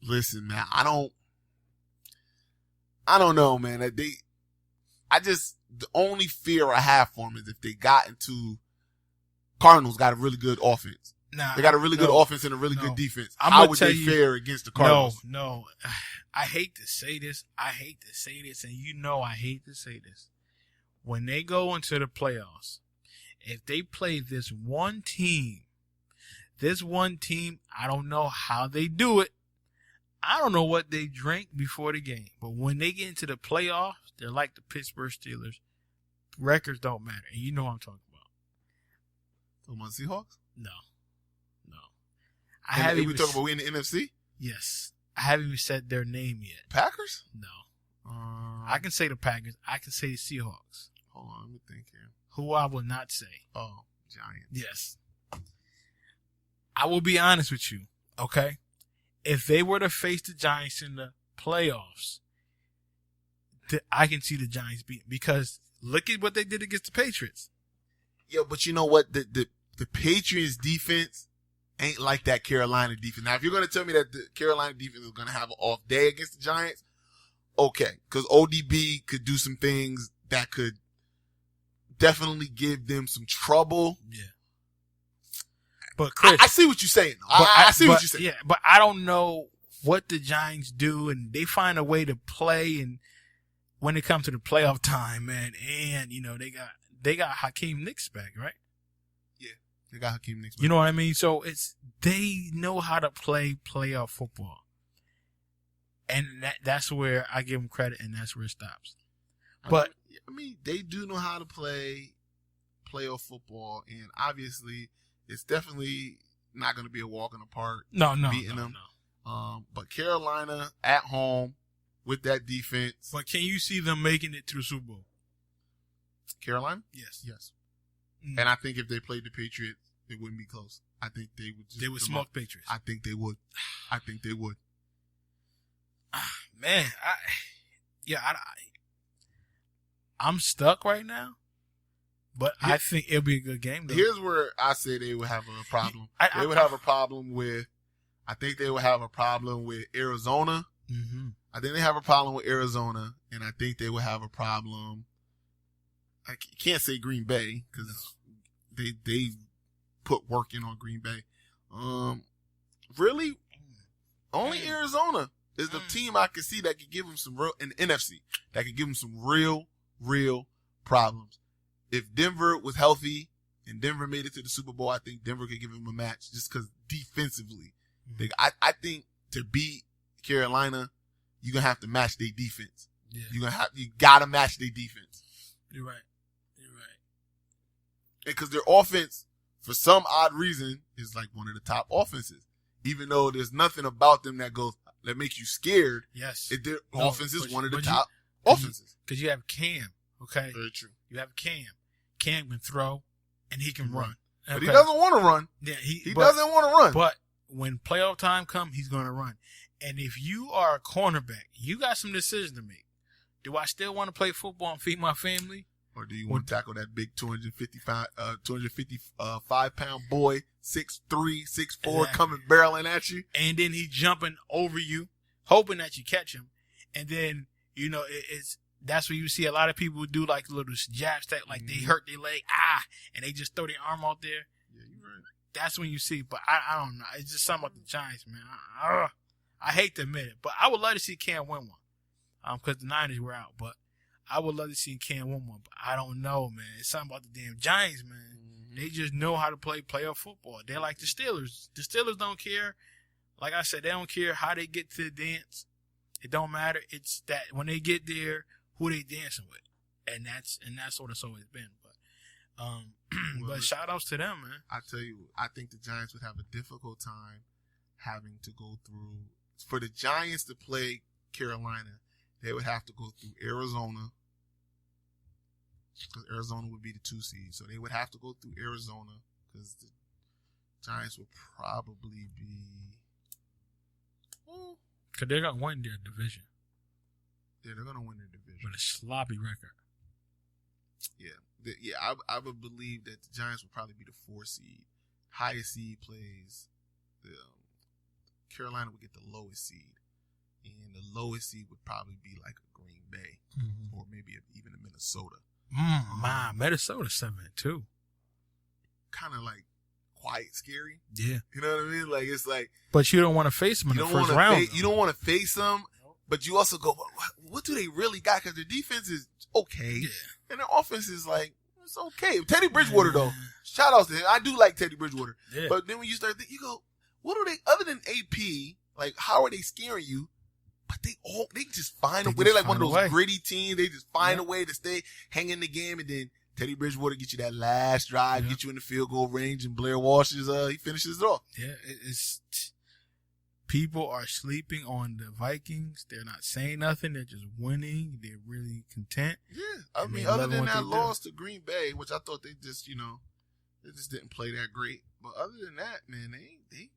listen, man. I don't know, man. The only fear I have for them is if they got into Cardinals got a really good offense. They got a really good offense and a really good defense. How would they fare against the Cardinals? No. I hate to say this. And I hate to say this. When they go into the playoffs, if they play this one team, I don't know how they do it. I don't know what they drink before the game. But when they get into the playoffs, they're like the Pittsburgh Steelers. Records don't matter. And you know what I'm talking about. Talking about Seahawks? No. We talking about we in the NFC? Yes. I haven't even said their name yet. Packers? No. I can say the Packers. I can say the Seahawks. Hold on, let me think here. Who I will not say. Oh, Giants. Yes. I will be honest with you, okay? If they were to face the Giants in the playoffs, I can see the Giants beat, because look at what they did against the Patriots. Yeah, but you know what? the Patriots defense ain't like that Carolina defense. Now, if you're going to tell me that the Carolina defense is going to have an off day against the Giants, okay. Because ODB could do some things that could definitely give them some trouble. Yeah. But Chris, I see what you're saying. I see what you're saying. Yeah, but I don't know what the Giants do, and they find a way to play. And when it comes to the playoff time, man, and they got Hakeem Nicks back, right? Yeah, they got Hakeem Nicks back. You know what I mean? So they know how to play playoff football, and that's where I give them credit, and that's where it stops. But I mean, they do know how to play playoff football, and obviously, it's definitely not going to be a walk in the park. Beating them. But Carolina at home with that defense. But can you see them making it to the Super Bowl? Carolina? Yes. Mm-hmm. And I think if they played the Patriots, it wouldn't be close. I think they would just. They would smoke Patriots. I think they would. Man, I'm stuck right now. But I think it'll be a good game, though. Here's where I say they would have a problem. They would have a problem with Arizona. Mm-hmm. I think they have a problem with Arizona, and I think they would have a problem. I can't say Green Bay because they put work in on Green Bay. Really, only Arizona is the team I can see that could give them some real, in the NFC, that could give them some real problems. If Denver was healthy and Denver made it to the Super Bowl, I think Denver could give them a match just because defensively. Mm-hmm. I think to beat Carolina, you're going to have to match their defense. Yeah. You got to match their defense. You're right. Because their offense, for some odd reason, is like one of the top offenses. Even though there's nothing about them that makes you scared. Yes. Their offense is one of the top offenses. Because you have Cam, okay? Very true. You have Cam. Cam can throw, and he can run. Okay. But he doesn't want to run. Yeah, he doesn't want to run. But when playoff time comes, he's going to run. And if you are a cornerback, you got some decisions to make. Do I still want to play football and feed my family? Or do you want to tackle that big 255-pound boy, 6'3", 6'4", exactly, coming barreling at you? And then he jumping over you, hoping that you catch him. And then, that's where you see a lot of people do like little jab step, like they hurt their leg, and they just throw their arm out there. Yeah, you're right. That's when you see. But I don't know. It's just something about the Giants, man. I hate to admit it, but I would love to see Cam win one. Because the Niners were out, but I would love to see Cam win one. But I don't know, man. It's something about the damn Giants, man. Mm-hmm. They just know how to play playoff football. They're like the Steelers. The Steelers don't care. Like I said, they don't care how they get to the dance. It don't matter. It's that when they get there, who they dancing with, and that's what it's always been. But but shout outs to them, man. I tell you, I think the Giants would have a difficult time having to go through, for the Giants to play Carolina, they would have to go through Arizona, because Arizona would be the 2 seed. So they would have to go through Arizona, because the Giants would probably be, because they're gonna win their division. Yeah, they're gonna win their division with a sloppy record. Yeah. I would believe that the Giants would probably be the 4 seed. Highest seed plays. Carolina would get the lowest seed. And the lowest seed would probably be like a Green Bay, or maybe even a Minnesota. Minnesota 7-2. Kind of like quiet, scary. Yeah. You know what I mean? Like, it's like. But you don't want to face them in the first round. You don't want to face them, but you also go, what do they really got? Because their defense is okay. Yeah. And their offense is like, it's okay. Teddy Bridgewater, though. Shout out to him. I do like Teddy Bridgewater. Yeah. But then when you start thinking, you go, what are they, other than AP, like, how are they scaring you? But they just find a way. They're like one of those gritty teams. They just find a way to stay, hang in the game, and then Teddy Bridgewater get you that last drive, get you in the field goal range, and Blair Walsh he finishes it off. Yeah, people are sleeping on the Vikings. They're not saying nothing. They're just winning. They're really content. Yeah, I mean, other than that loss to Green Bay, which I thought they just didn't play that great. But other than that, man, they've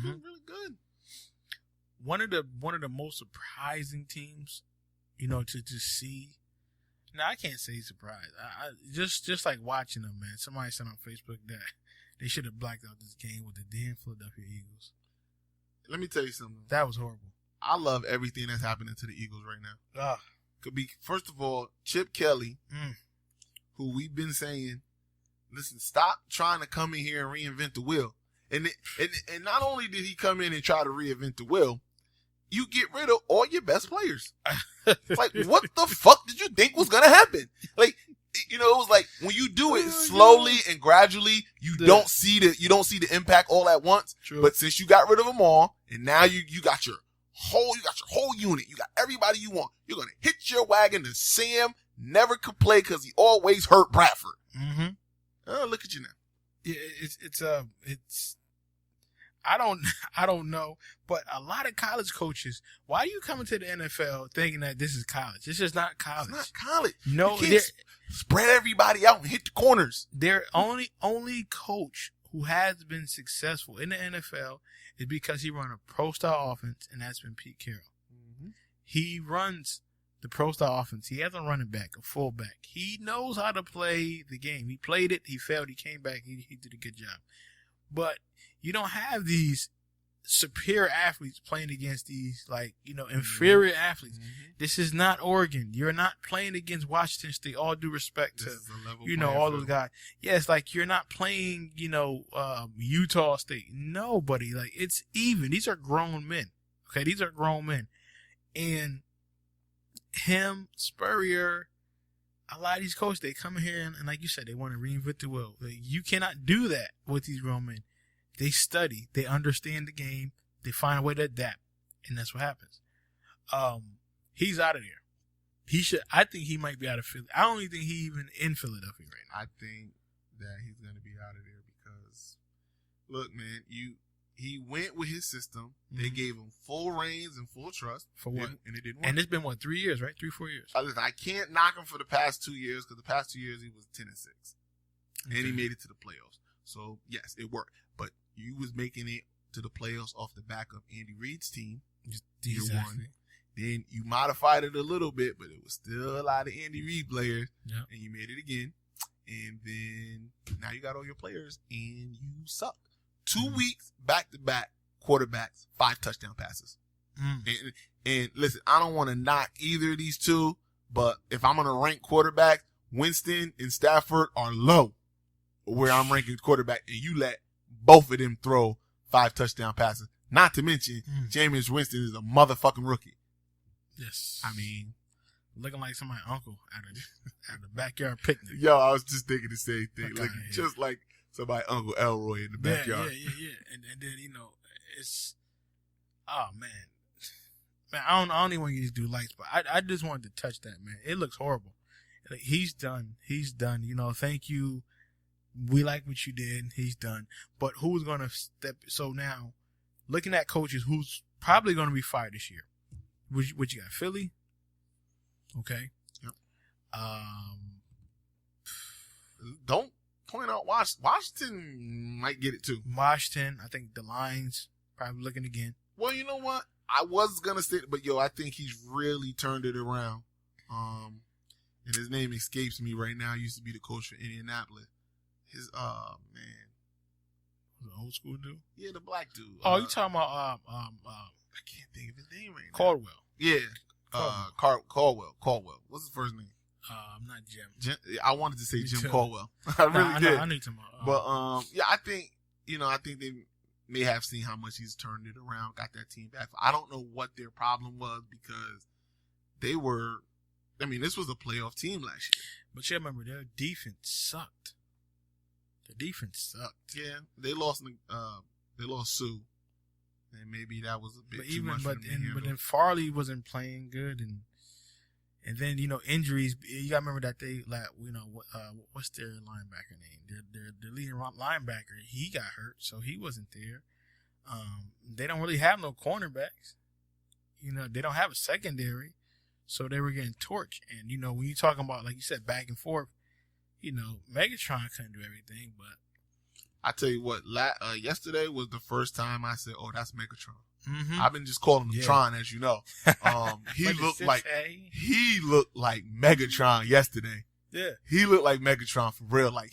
been really good. One of the most surprising teams, to see. No, I can't say surprised. I just like watching them, man. Somebody said on Facebook that they should have blacked out this game with the damn Philadelphia Eagles. Let me tell you something. That was horrible. I love everything that's happening to the Eagles right now. Ah. Could be, first of all, Chip Kelly, who we've been saying, listen, stop trying to come in here and reinvent the wheel. And not only did he come in and try to reinvent the wheel, you get rid of all your best players. Like, what the fuck did you think was gonna happen? Like, it was like when you do it slowly and gradually, you don't see the impact all at once. True. But since you got rid of them all, and now you got your whole unit, you got everybody you want. You're gonna hitch your wagon to Sam. Never could play because he always hurt Bradford. Mm-hmm. Oh, look at you now. Yeah, it's. I don't know, but a lot of college coaches, why are you coming to the NFL thinking that this is college? This is not college. It's not college. No, you can't spread everybody out and hit the corners. Their only coach who has been successful in the NFL is because he run a pro-style offense, and that's been Pete Carroll. Mm-hmm. He runs the pro-style offense. He has a running back, a fullback. He knows how to play the game. He played it. He failed. He came back. He did a good job. But you don't have these superior athletes playing against these, inferior athletes. Mm-hmm. This is not Oregon. You're not playing against Washington State. All due respect to, all those guys. Yeah, it's like you're not playing, Utah State. Nobody. Like, it's even. These are grown men. Okay, these are grown men. And him, Spurrier, a lot of these coaches, they come in here and like you said, they want to reinvent the wheel. Like, you cannot do that with these grown men. They study, they understand the game, they find a way to adapt, and that's what happens. He's out of there. I think he might be out of Philly. I don't even think he's even in Philadelphia right now. I think that he's going to be out of there because, look, man, he went with his system. Mm-hmm. They gave him full reins and full trust. For what? And it didn't work. And it's been, 3 years, right? 3-4 years. Listen, I can't knock him for the past 2 years because the past 2 years he was 10-6. Okay. And he made it to the playoffs. So, yes, it worked. But you was making it to the playoffs off the back of Andy Reid's team. Year one. Then you modified it a little bit, but it was still a lot of Andy Reid players. Yeah. And you made it again. And then now you got all your players and you suck. 2 weeks back-to-back quarterbacks, 5 touchdown passes. And listen, I don't want to knock either of these two, but if I'm going to rank quarterbacks, Winston and Stafford are low where I'm ranking quarterback, and you let both of them throw 5 touchdown passes. Not to mention, Jameis Winston is a motherfucking rookie. Yes. I mean, looking like somebody's uncle at the backyard picnic. Yo, I was just thinking the same thing. Just like somebody Uncle Elroy in the backyard. Yeah. And then, it's, oh, man. Man, I don't even want you to do lights, but I just wanted to touch that, man. It looks horrible. Like, he's done. Thank you. We like what you did. He's done. But who's going to step? So now, looking at coaches, who's probably going to be fired this year? What you got? Philly? Okay. Yep. Don't point out Washington might get it too. Washington, I think the Lions probably looking again. Well, you know what? I was gonna say, but I think he's really turned it around. And his name escapes me right now. He used to be the coach for Indianapolis. His man, the old school dude. Yeah, the black dude. Oh, you talking about I can't think of his name right now. Caldwell. Yeah, Caldwell. What's his first name? Not Jim. I wanted to say Jim Caldwell. I really did. I need to. But I think they may have seen how much he's turned it around, got that team back. I don't know what their problem was because they were. I mean, this was a playoff team last year. But you remember their defense sucked. Yeah, they lost. They lost Sue, and maybe that was a bit too much for them to handle. But then Farley wasn't playing good, and then injuries. You gotta remember that they what's their linebacker name? Their leading linebacker, he got hurt, so he wasn't there. They don't really have no cornerbacks. They don't have a secondary, so they were getting torched. And when you're talking about, like you said, back and forth, Megatron couldn't do everything. But I tell you what, yesterday was the first time I said, "Oh, that's Megatron." Mm-hmm. I've been just calling him Tron, as you know. He looked like Megatron yesterday. Yeah. He looked like Megatron for real. Like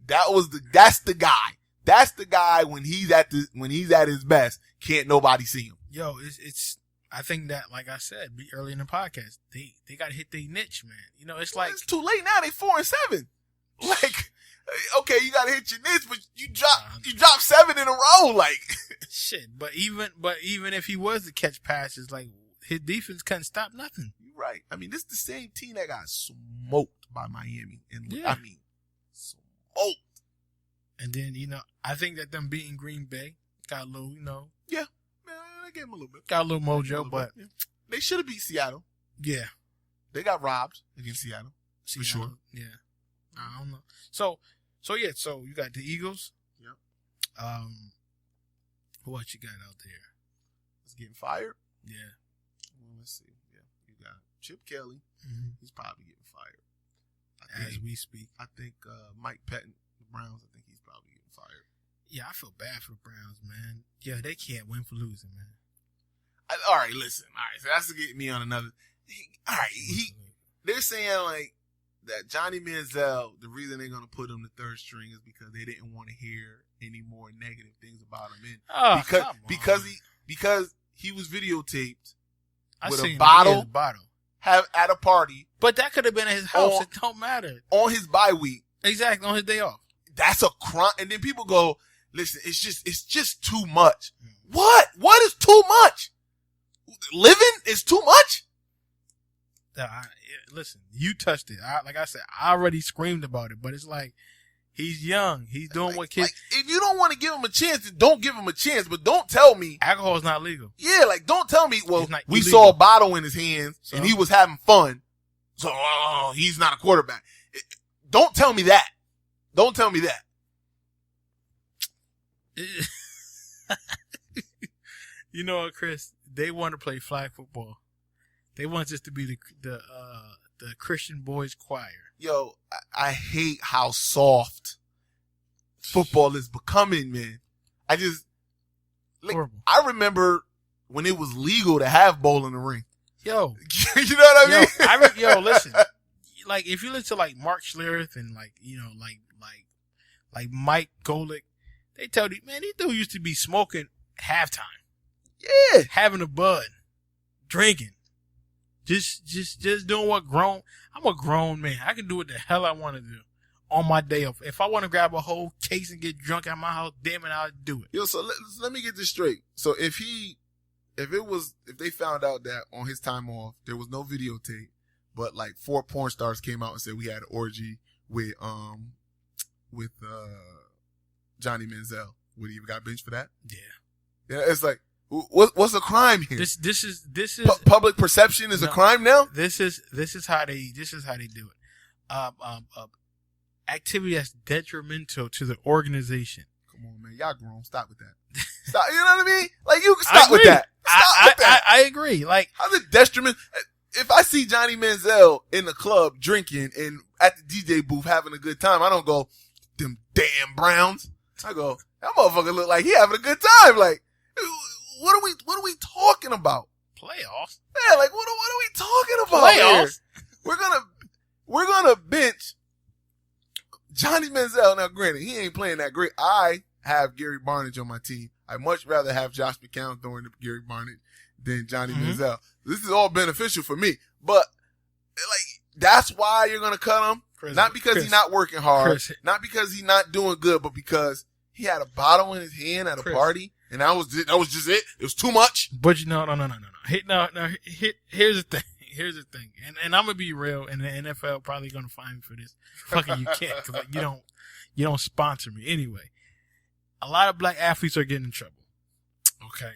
that's the guy. That's the guy when he's at his best. Can't nobody see him. Yo, it's I think that, like I said early in the podcast, they got to hit their niche, man. You know, it's like it's too late now. They 4-7. Like, okay, you got to hit your niche, but you drop 7 in a row. Like, shit. But even if he was to catch passes, like his defense couldn't stop nothing. You're right. I mean, this is the same team that got smoked by Miami, and I mean, smoked. And then I think that them beating Green Bay got a little, yeah. I gave him a little bit. Got a little mojo, but they should have beat Seattle. Yeah. They got robbed against Seattle. For sure. Yeah. I don't know. So you got the Eagles. Yep. What you got out there? It's getting fired. Yeah. Well, let's see. Yeah. You got Chip Kelly. Mm-hmm. He's probably getting fired. As we speak. I think Mike Pettin, the Browns, I think he's probably getting fired. Yeah, I feel bad for the Browns, man. Yeah, they can't win for losing, man. All right, listen. All right, so that's to get me on another. All right, they're saying like that Johnny Manziel, the reason they're gonna put him the third string is because they didn't want to hear any more negative things about him. Because he was videotaped with a bottle at a party. But that could have been at his house. It don't matter. On his bye week. Exactly, on his day off. That's a crime. And then people go, listen, it's just too much. What? What is too much? Living is too much? Listen, you touched it. Like I said, I already screamed about it, but it's like, he's young. He's doing what kids. Like, if you don't want to give him a chance, then don't give him a chance. But don't tell me alcohol is not legal. Yeah, like don't tell me. Well, we illegal. saw a bottle in his hands and he was having fun, so he's not a quarterback. Don't tell me that. Don't tell me that. You know what, Chris? They want to play flag football. They want this to be the Christian boys choir. Yo, I hate how soft football is becoming, man. I just horrible. I remember when it was legal to have bowl in the ring. Yo, you know what I mean? Listen. Like if you listen to like Mark Schlereth and like Mike Golick, they tell you, man, these dudes used to be smoking halftime. Yeah, having a bud, drinking, just doing what grown. I'm a grown man. I can do what the hell I want to do on my day off. If I want to grab a whole case and get drunk at my house, damn it, I'll do it. Yo, so let me get this straight. So if they found out that on his time off there was no videotape, but like 4 porn stars came out and said we had an orgy with Johnny Manziel, would he even got benched for that? Yeah, it's like. What's the crime here? This is public perception is a crime now. This is how they do it. Activity that's detrimental to the organization. Come on, man, y'all grown. Stop with that. Stop. You know what I mean? Like you can stop with that. Stop with that. I agree. Like how's it detriment? If I see Johnny Manziel in the club drinking and at the DJ booth having a good time, I don't go, them damn Browns. I go, that motherfucker look like he having a good time. Like. What are we talking about? Playoffs? Yeah, like what are we talking about? Playoffs? Here? We're gonna bench Johnny Manziel. Now, granted, he ain't playing that great. I have Gary Barnidge on my team. I'd much rather have Josh McCown throwing to Gary Barnidge than Johnny Manziel. This is all beneficial for me, but like that's why you're gonna cut him. Not because he's not working hard, not because he's not doing good, but because he had a bottle in his hand at a party. And that was just it. It was too much. But no. Here's the thing. And I'm gonna be real. And the NFL probably gonna fine me for this. Fucking you can't because like, you don't sponsor me anyway. A lot of black athletes are getting in trouble. Okay,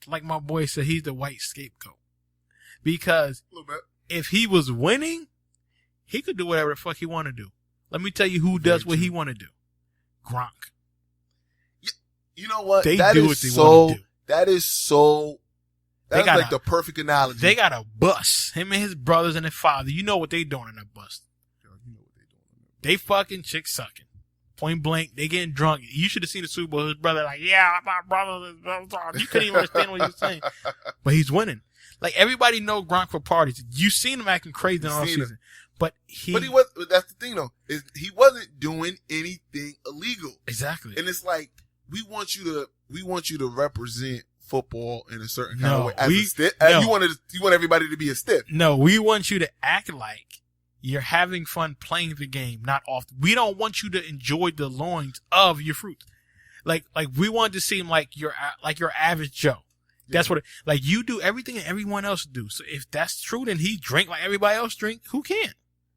like my boy said, he's the white scapegoat because if he was winning, he could do whatever the fuck he want to do. Let me tell you who does what he want to do. Gronk. You know what? They do what they want to do. That's like the perfect analogy. They got a bus. Him and his brothers and his father. You know what they doing in that bus. You know what they doing. They fucking chick sucking. point blank. They getting drunk. You should have seen the Super Bowl. His brother like, yeah, my brother. You couldn't even understand what he was saying. But he's winning. Like, everybody know Gronk for parties. You seen him acting crazy in all season. But he was, that's the thing though, is he wasn't doing anything illegal. Exactly. And it's like, we want you to represent football in a certain kind of way. As a stiff. You want everybody to be a stiff. No, we want you to act like you're having fun playing the game, not off. We don't want you to enjoy the loins of your fruit. Like we want to seem like you're average Joe. That's what like you do everything that everyone else do. So if that's true, then he drink like everybody else drink. Who can?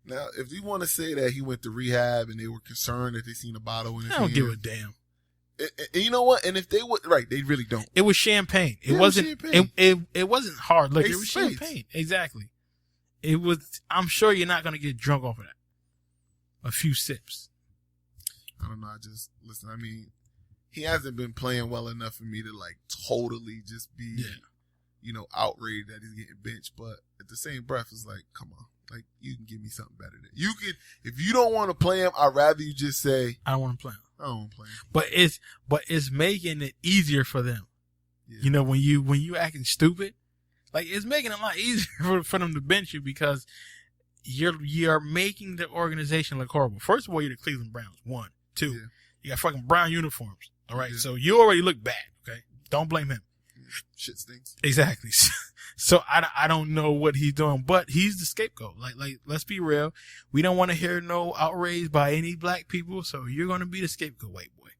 Now, if you want to say that he went to rehab and they were concerned that they seen a bottle in his hand, I don't give a damn. And you know what? And if they would, right, they really don't. It was champagne. It wasn't. It wasn't hard liquor. It was champagne. Exactly. It was. I'm sure you're not gonna get drunk off of that. A few sips. I don't know. Listen. I mean, he hasn't been playing well enough for me to like totally just be, outraged that he's getting benched. But at the same breath, it's like, come on, like you can give me something better than you can. If you don't want to play him, I'd rather you just say, I don't want to play him. I don't want to play him. But it's making it easier for them. Yeah. You know, when you acting stupid, like it's making it a lot easier for them to bench you because you're making the organization look horrible. First of all, you're the Cleveland Browns. 1, 2, you got fucking brown uniforms. All right, so you already look bad. Okay, don't blame him. Shit stinks. Exactly. So I don't know what he's doing, but he's the scapegoat. Like let's be real. We don't want to hear no outrage by any black people, so you're gonna be the scapegoat, white boy.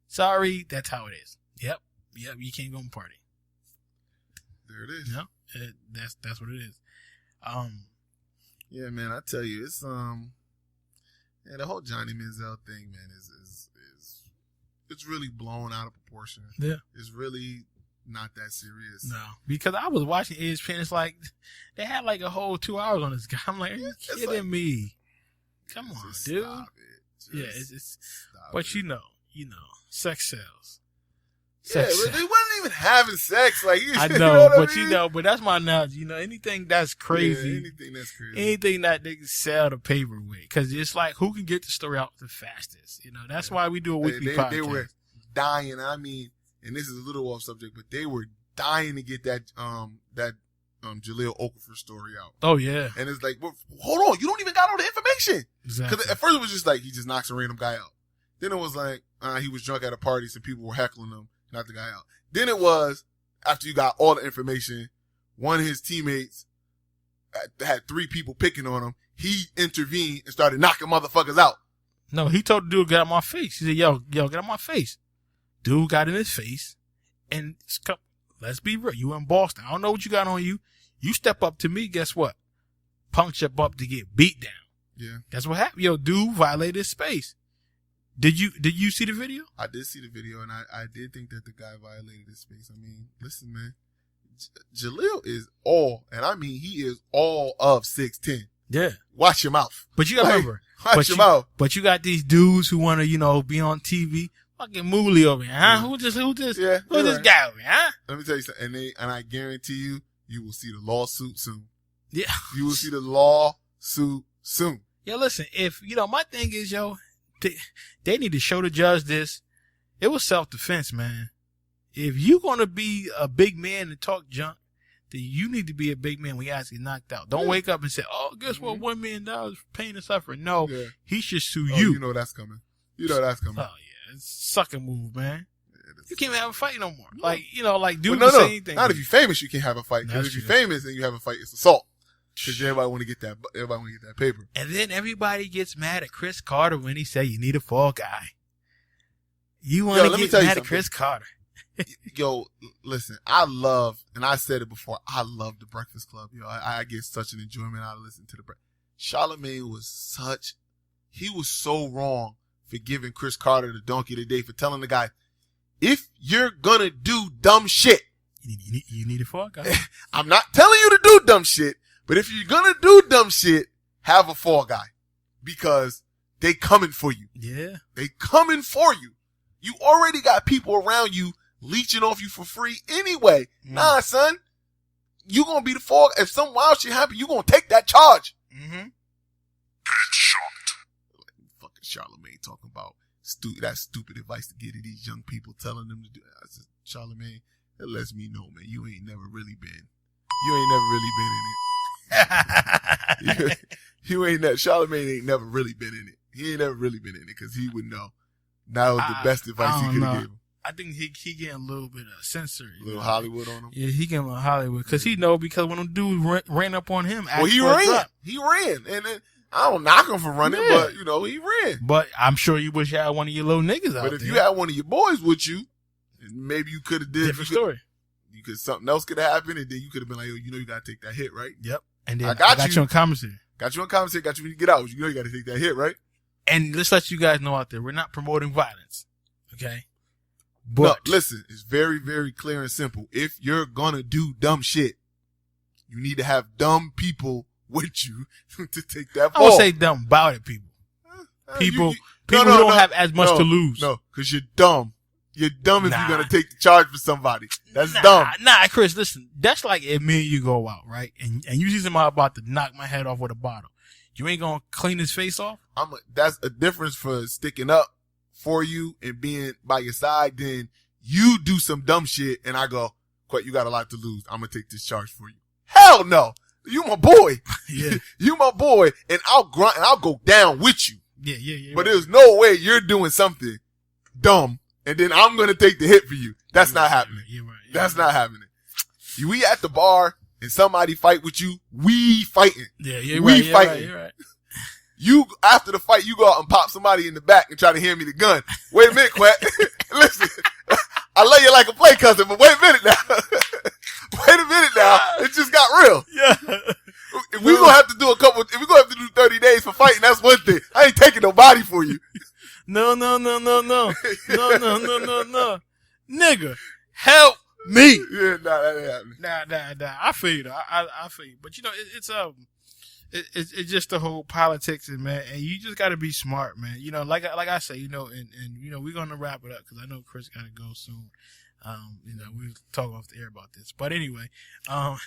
Sorry, that's how it is. Yep, you can't go and party. There it is. No, that's what it is. Yeah, man, I tell you, it's the whole Johnny Manziel thing, man, is it's really blown out of proportion. Yeah, it's really not that serious. No, because I was watching ESPN. It's like they had like a whole 2 hours on this guy. I'm like, are you kidding me? Come on, dude. Stop it. It's but you know, sex sells. They wasn't even having sex. Like I know, but that's my analogy. Anything that's crazy, anything that they can sell the paper with, because it's like who can get the story out the fastest. That's why we do a weekly podcast. They were dying. I mean, and this is a little off subject, but they were dying to get that Jaleel Okafor story out. Oh yeah, and it's like, well, hold on, you don't even got all the information. Exactly. Because at first it was just like he just knocks a random guy out. Then it was like he was drunk at a party, so people were heckling him. Not the guy out. Then it was, after you got all the information, one of his teammates had 3 people picking on him. He intervened and started knocking motherfuckers out. No, he told the dude, get out my face. He said, yo, get out my face. Dude got in his face, and let's be real. You in Boston. I don't know what you got on you. You step up to me, guess what? Punk step up to get beat down. Yeah. That's what happened. Yo, dude violated his space. Did you see the video? I did see the video, and I did think that the guy violated his space. I mean, listen, man. Jaleel is all, and I mean he is all of 6'10". Yeah. Watch your mouth. But you got to remember. Watch your mouth. But you got these dudes who want to, be on TV. Fucking Mooley over here, huh? Yeah. Who's this right. guy over here, huh? Let me tell you something. And I guarantee you will see the lawsuit soon. Yeah. You will see the lawsuit soon. Yeah, listen, if, my thing is, they need to show the judge this. It was self-defense, man. If you going to be a big man and talk junk, then you need to be a big man when you actually knocked out. Don't wake up and say, oh, guess what? $1 million for pain and suffering. No, he should sue you. You know that's coming. Oh, yeah. It's a sucker move, man. You can't even have a fight no more. No. Dude, no. say anything. Not if you're famous, you can't have a fight. Because if you're famous and you have a fight, it's assault. Because everybody want to get that paper. And then everybody gets mad at Chris Carter when he say you need a fall guy. You want to get mad at Chris Carter. Yo, listen, I love, and I said it before, I love the Breakfast Club. I get such an enjoyment out of listening to the Breakfast. Charlamagne he was so wrong for giving Chris Carter the donkey today for telling the guy, if you're gonna do dumb shit, you need a fall guy. I'm not telling you to do dumb shit, but if you're gonna do dumb shit, have a fall guy. Because they coming for you. Yeah. They coming for you. You already got people around you leeching off you for free anyway. Nah, son. You gonna be the fall. If some wild shit happen, you gonna take that charge. Mm-hmm. Headshot. Fucking Charlamagne talking about That's stupid advice to give to these young people, telling them to do that. I said, Charlamagne, that lets me know, man, you ain't never really been in it. Charlamagne ain't never really been in it. He ain't never really been in it because he would know. That was the best advice he could have given him. I think he getting a little bit of censored. A little Hollywood on him? Yeah, he getting a little Hollywood. Because he know, because when them dudes ran up on him. Well, he ran. He ran. And then, I don't knock him for running, but, he ran. But I'm sure you wish you had one of your little niggas out there. But if you had one of your boys with you, maybe you could have did. Different story. Something else could have happened, and then you could have been like, you got to take that hit, right? Yep. And then I got you on commissary. Got you on commissary, got you when you get out. You got to take that hit, right? And let's let you guys know out there, we're not promoting violence. Okay? But no, listen, it's very, very clear and simple. If you're gonna do dumb shit, you need to have dumb people with you to take that ball. I would say dumb about it, people. People who don't have as much to lose. No, because you're dumb. You're dumb if you're gonna take the charge for somebody. That's dumb. Nah, Chris, listen. That's like if me and you go out, right? And you see somebody about to knock my head off with a bottle. You ain't gonna clean his face off? That's a difference for sticking up for you and being by your side. Then you do some dumb shit and I go, "Quit, you got a lot to lose. I'm gonna take this charge for you." Hell no. You my boy. Yeah. You my boy, and I'll grunt and I'll go down with you. Yeah. But there's no way you're doing something dumb and then I'm gonna take the hit for you. That's not happening. That's not happening. We at the bar and somebody fight with you, we fighting. Yeah, we fighting. You're right. You, after the fight, you go out and pop somebody in the back and try to hand me the gun. Wait a minute, Quack. Listen, I love you like a play cousin, but wait a minute now. Wait a minute now. It just got real. Yeah. If we gonna have to do if we gonna have to do 30 days for fighting, that's one thing. I ain't taking nobody for you. No. Nigga, help me. Yeah, nah, that ain't happening. Nah. I feel you. I feel you. But it's just the whole politics, and man, and you just got to be smart, man. Like I say, and we're gonna wrap it up because I know Chris got to go soon. We talk off the air about this, but anyway, yeah,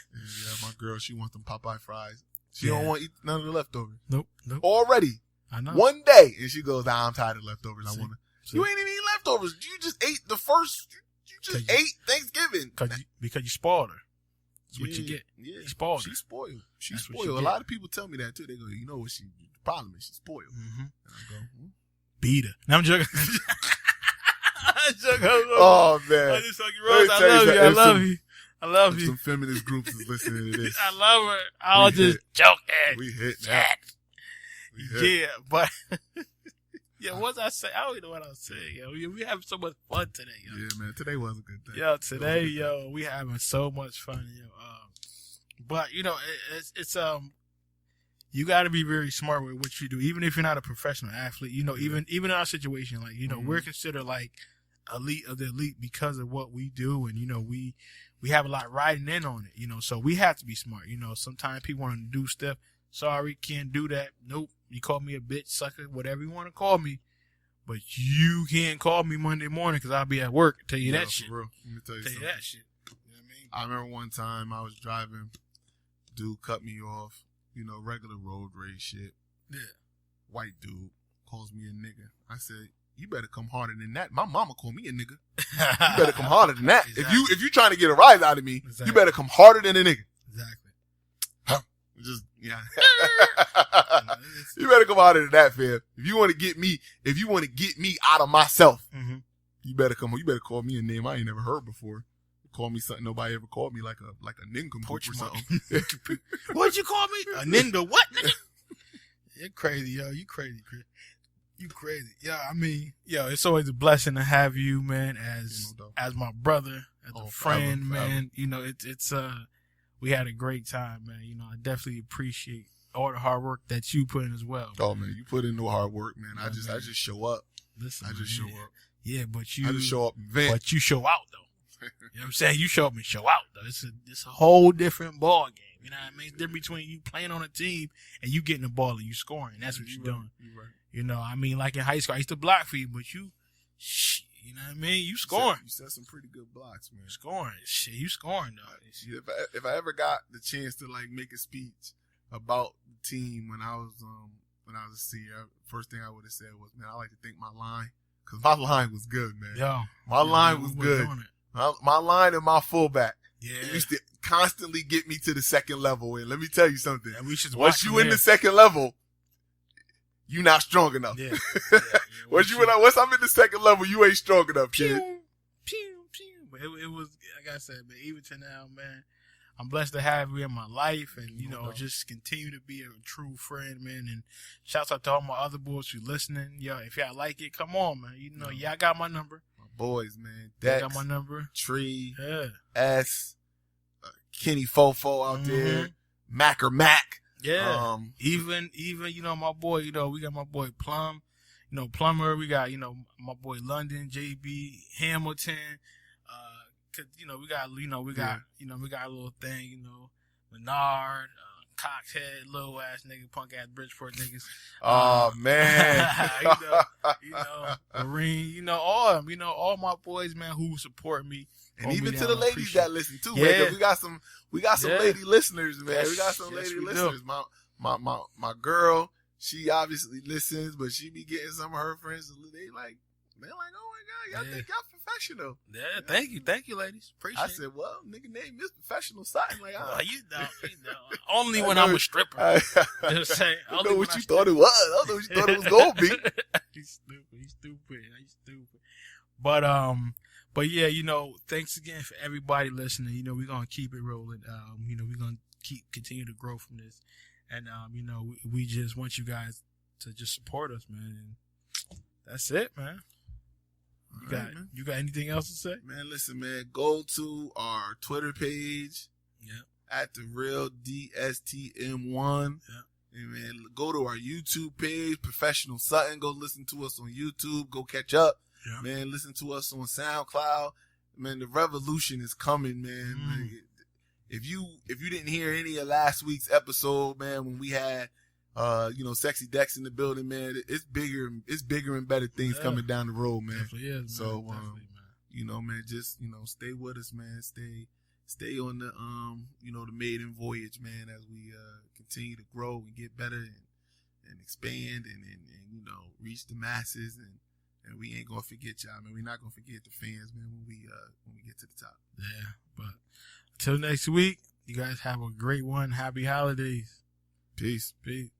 my girl, she wants them Popeye fries. She don't want to eat none of the leftovers. Nope. Already. I know. One day, and she goes, "I'm tired of leftovers. I want to." You ain't even eat leftovers. You just ate the first. You just ate Thanksgiving because you spoiled her. That's what you get. Yeah, you spoiled her. She's spoiled. She's spoiled. A lot of people tell me that too. They go, "You know what? The problem is she's spoiled." Mm-hmm. And I go, "Beat her." No, I'm joking. Oh man! I just I love you. Some feminist groups is listening to this. I love her. I was just joking. We hit that. Yeah, but yeah, what was I saying? I don't even know what I was saying. Yo, we having so much fun today. Yo. Yeah, man. Today was a good day. Yo, today, we having so much fun. Yo, but it's you got to be very smart with what you do, even if you're not a professional athlete. Even in our situation, like we're considered like elite of the elite because of what we do, and we have a lot riding in on it. So we have to be smart. Sometimes people want to do stuff. Sorry, can't do that. Nope. You call me a bitch, sucker, whatever you want to call me, but you can't call me Monday morning because I'll be at work. Tell you that shit. For real. Let me tell you something. That shit. You know what I mean? I remember one time I was driving, dude cut me off. Regular road rage shit. Yeah. White dude calls me a nigga. I said, "You better come harder than that." My mama called me a nigga. You better come harder than that. Exactly. If you trying to get a rise out of me, You better come harder than a nigga. Exactly. Just you better come harder than that, fam. If you want to get me out of myself, mm-hmm. You better call me a name I ain't never heard before. Call me something nobody ever called me, like a ninja or something. What'd you call me? A ninja? What? You're crazy, yo. You crazy, Chris. You crazy. Yeah, I mean, it's always a blessing to have you, man, as my brother, as a friend, man. It's we had a great time, man. I definitely appreciate all the hard work that you put in as well. Oh man, you put in no hard work, man. I just show up. Listen, I just show up. Yeah, but I just show up and vent. But you show out though. You know what I'm saying? You show up and show out though. It's a whole different ball game. You know what I mean? It's different between you playing on a team and you getting the ball and you scoring. That's what you're doing. You're right. I mean, like in high school, I used to block for you, but you know what I mean? You scoring. You set some pretty good blocks, man. You scoring though. If I ever got the chance to make a speech about the team when I was a senior, first thing I would have said was, man, I like to thank my line Cause my line was good, man. Yo, my line was good. My line and my fullback. Yeah. It used to constantly get me to the second level. And let me tell you something. And we should once you in the second level, you not strong enough. Yeah. Once I'm in the second level, you ain't strong enough, kid. Pew. But it was, like I said, man, even to now, man, I'm blessed to have you in my life and, just continue to be a true friend, man. And shouts out to all my other boys who listening. Yo, if y'all like it, come on, man. Y'all got my number. My boys, man. Dex, got my number. Tree, yeah. S, Kenny Fofo out there, Mac or Mac. Yeah. Even, my boy, we got my boy Plum, Plumber. We got, my boy London, JB, Hamilton. Cause, we got a little thing, Menard, Cockhead, little ass nigga, punk ass Bridgeport niggas. Oh, man. Marine, all of them, all my boys, man, who support me. And even to the ladies that listen too, man. We got some lady listeners, man. We got some lady listeners. My girl, she obviously listens, but she be getting some of her friends. They like, man, like, oh my God, y'all think y'all professional. Yeah, thank you, ladies. Appreciate it. I said, well, nigga, name is professional something. Like, you know. Only when I'm a stripper. I know what you thought it was. I don't know what you thought it was going to be. He's stupid. But yeah, thanks again for everybody listening. We're going to keep it rolling. We're going to continue to grow from this. And, we just want you guys to just support us, man. And that's it, man. You got anything else to say? Man, listen, man, go to our Twitter page. Yeah. At the real DSTM1. Yeah. And man, go to our YouTube page, Professional Sutton. Go listen to us on YouTube. Go catch up. Yeah. Man, listen to us on SoundCloud. Man, the revolution is coming, man. Like, if you didn't hear any of last week's episode, man, when we had Sexy Dex in the building, man, it's bigger and better things coming down the road, man. Definitely is, man. So man. Man, just stay with us, man. Stay on the the maiden voyage, man, as we continue to grow and get better and expand and reach the masses and we ain't gonna forget y'all, man. We're not gonna forget the fans, man, when we get to the top. Yeah, but until next week, you guys have a great one. Happy holidays. Peace. Peace.